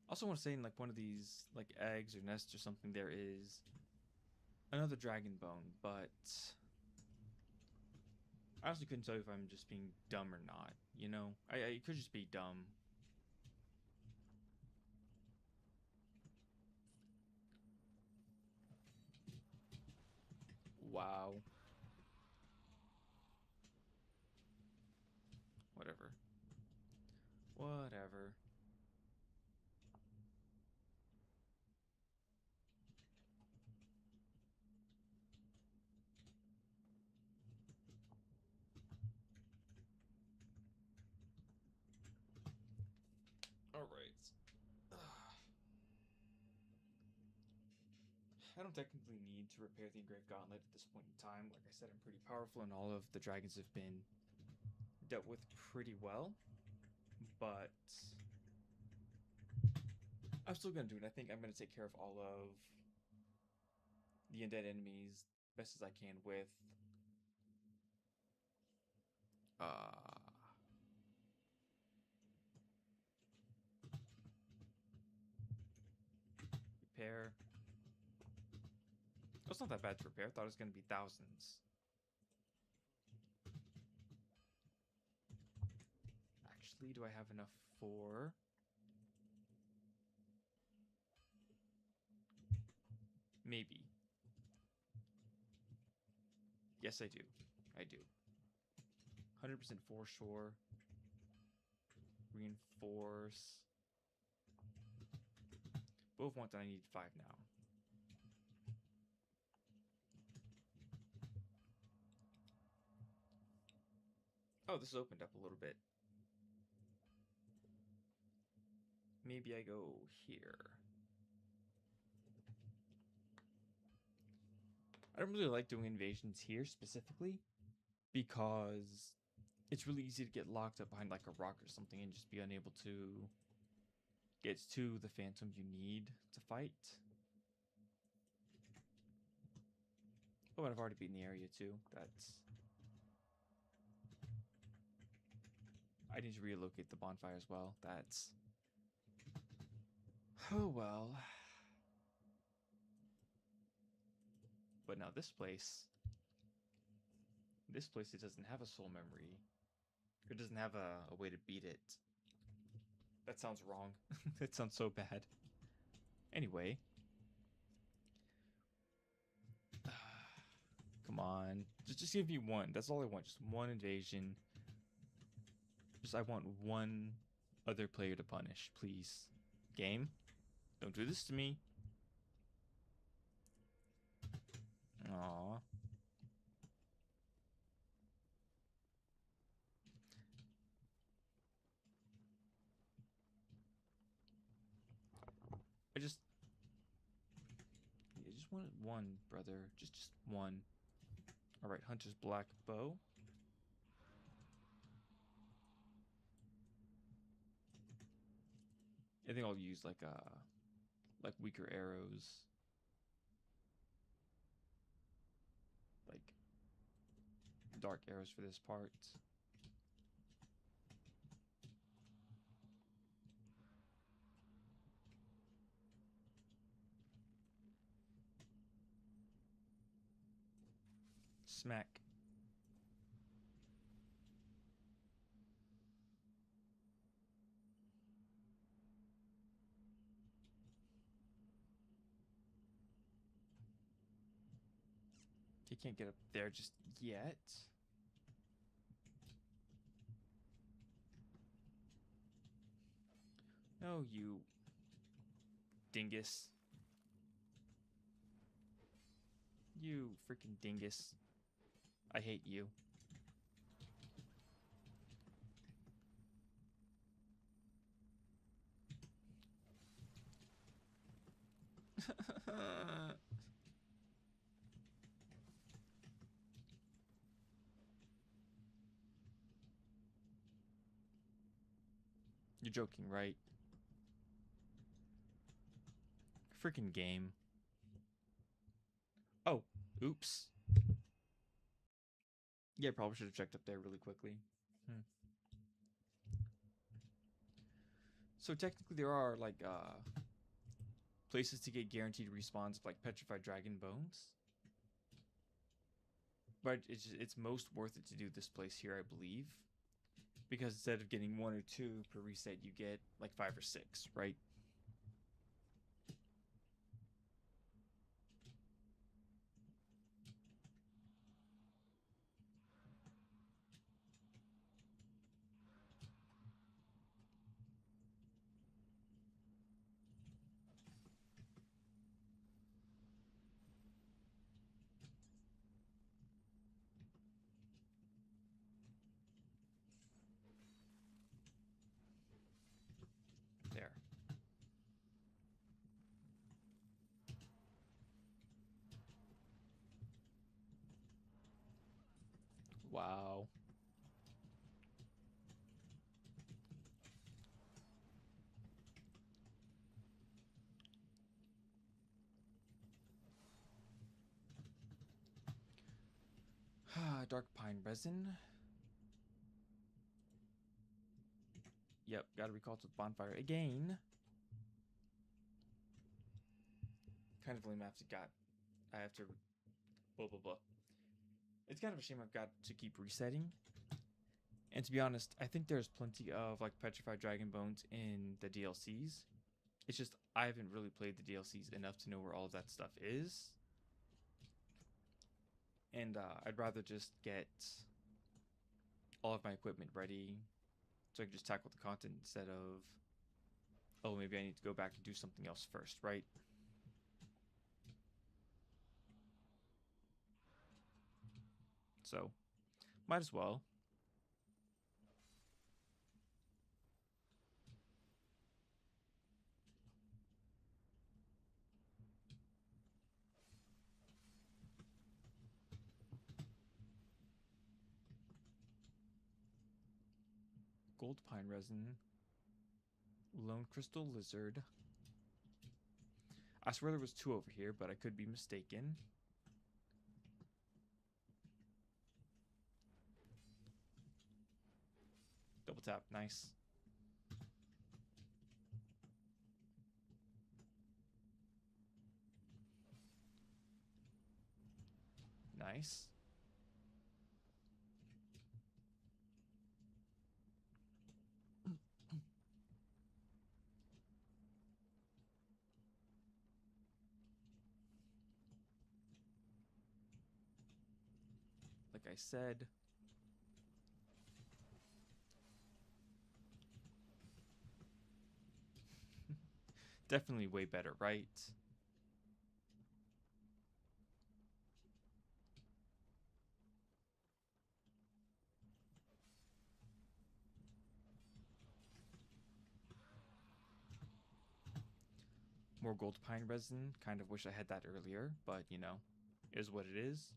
Also want to say in like one of these like eggs or nests or something, there is another dragon bone, but I honestly couldn't tell you if I'm just being dumb or not, you know? I could just be dumb. Wow. Whatever. Whatever. Alright. I don't technically need to repair the engraved gauntlet at this point in time. Like I said, I'm pretty powerful and all of the dragons have been dealt with pretty well. But I'm still gonna do it. I think I'm gonna take care of all of the undead enemies best as I can with uh repair. Oh, it's not that bad to repair. I thought it was going to be thousands. Actually, do I have enough for... Maybe. Yes, I do. I do. 100% foreshore. Reinforce. Both want that. I need 5 now. Oh, this opened up a little bit. Maybe I go here. I don't really like doing invasions here specifically because it's really easy to get locked up behind like a rock or something and just be unable to get to the phantom you need to fight. Oh, and I've already been in the area too. That's... I need to relocate the bonfire as well. That's... Oh well. But now this place, it doesn't have a soul memory. It doesn't have a way to beat it. That sounds wrong. That sounds so bad. Anyway. Come on. Just give me one. That's all I want. Just one invasion. Just I want one other player to punish, please. Game? Don't do this to me. Aww. I just wanted one, brother. Just one. Alright, Hunter's Black Bow. I think I'll use like weaker arrows. Like dark arrows for this part. Smack. He can't get up there just yet. No, you dingus. You freaking dingus. I hate you. You're joking, right? Freaking game. Oh, oops. Yeah, probably should have checked up there really quickly. So technically there are like places to get guaranteed respawns of like petrified dragon bones. But it's most worth it to do this place here, I believe. Because instead of getting 1 or 2 per reset, you get like 5 or 6, right? There. Wow. Dark pine resin. Yep, gotta recall to the bonfire again. kind of lame. I have to blah blah blah. It's kind of a shame I've got to keep resetting. And to be honest, I think there's plenty of like Petrified Dragon Bones in the DLCs. It's just I haven't really played the DLCs enough to know where all of that stuff is. And I'd rather just get all of my equipment ready so I can just tackle the content instead of, oh, maybe I need to go back and do something else first, right? So, might as well. Gold pine resin, lone crystal lizard. I swear there was 2 over here, but I could be mistaken. Double tap, nice. Nice. Like I said, definitely way better, right? More gold pine resin. Kind of wish I had that earlier, but you know, is what it is.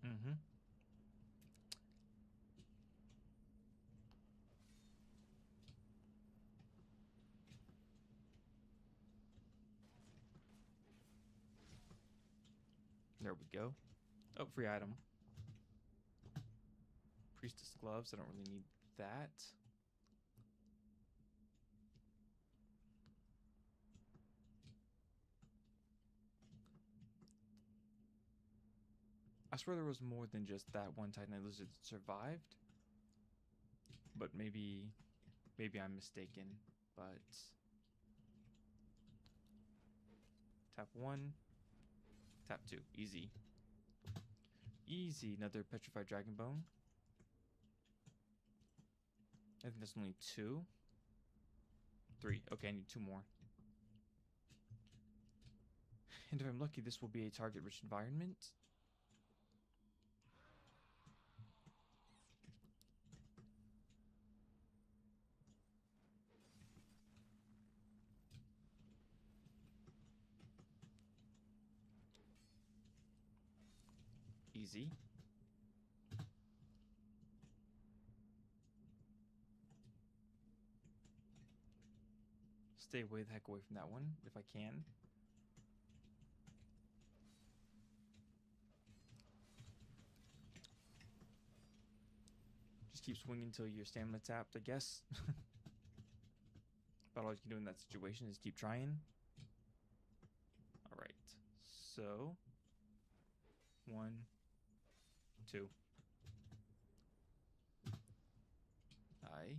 Mm-hmm. There we go. Oh, free item. Priestess gloves. I don't really need that. I swear there was more than just that one Titanite lizard that survived. But maybe I'm mistaken. But tap 1, tap 2. Easy. Easy. Another petrified dragon bone. I think there's only 2. 3. Okay, I need 2 more. And if I'm lucky, this will be a target-rich environment. Easy. Stay way the heck away from that one, if I can. Just keep swinging until your stamina tapped, I guess. About all you can do in that situation is keep trying. Alright. So 1, 2. Aye.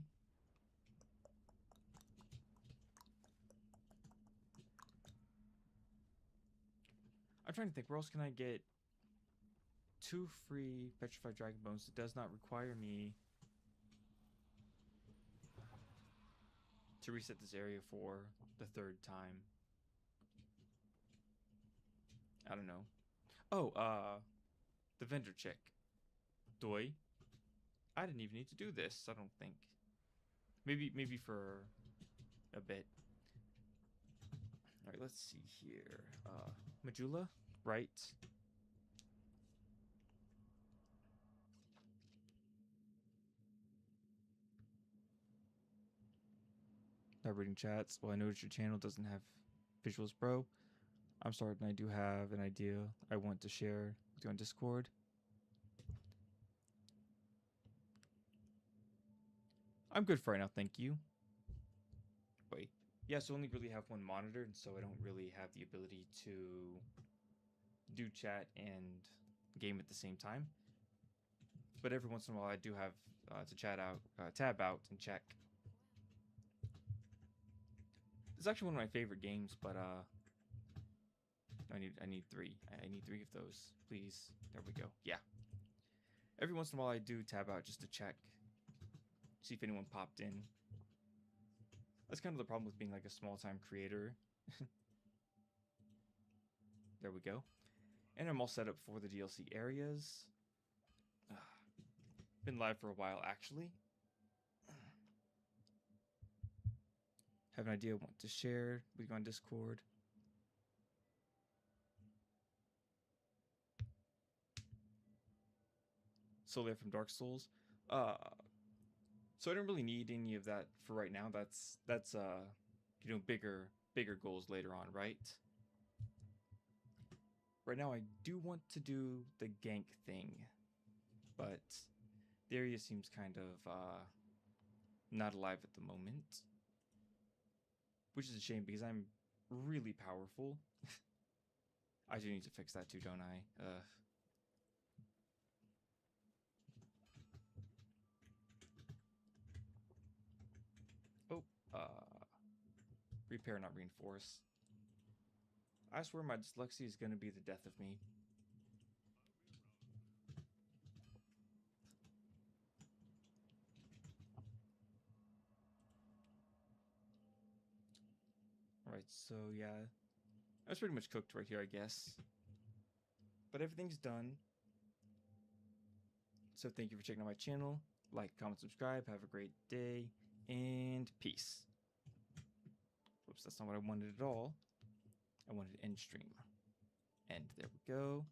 I'm trying to think, where else can I get 2 free petrified dragon bones that does not require me to reset this area for the 3rd time. I don't know. Oh, the vendor chick. Doi. I didn't even need to do this, I don't think. Maybe for a bit. Alright, let's see here. Majula, right? Not reading chats. Well, I noticed your channel doesn't have visuals, bro. I'm sorry, and I do have an idea I want to share with you on Discord. I'm good for right now, thank you. Wait. Yeah, so I only really have one monitor, and so I don't really have the ability to do chat and game at the same time. But every once in a while, I do have to tab out and check. It's actually one of my favorite games, but I need three. I need three of those, please. There we go. Yeah. Every once in a while, I do tab out just to check, see if anyone popped in. That's kind of the problem with being like a small-time creator. There we go. And I'm all set up for the DLC areas. Been live for a while, actually. Have an idea I want to share with you on Discord. Solar from Dark Souls. So I don't really need any of that for right now. That's you know, bigger goals later on, right? Right now I do want to do the gank thing, but the area seems kind of not alive at the moment, which is a shame because I'm really powerful. I do need to fix that too, don't I? Oh, repair, not reinforce. I swear my dyslexia is going to be the death of me. Alright, so yeah. I was pretty much cooked right here, I guess. But everything's done. So thank you for checking out my channel. Like, comment, subscribe. Have a great day. And peace. Whoops, that's not what I wanted at all. I wanted to end stream. And there we go.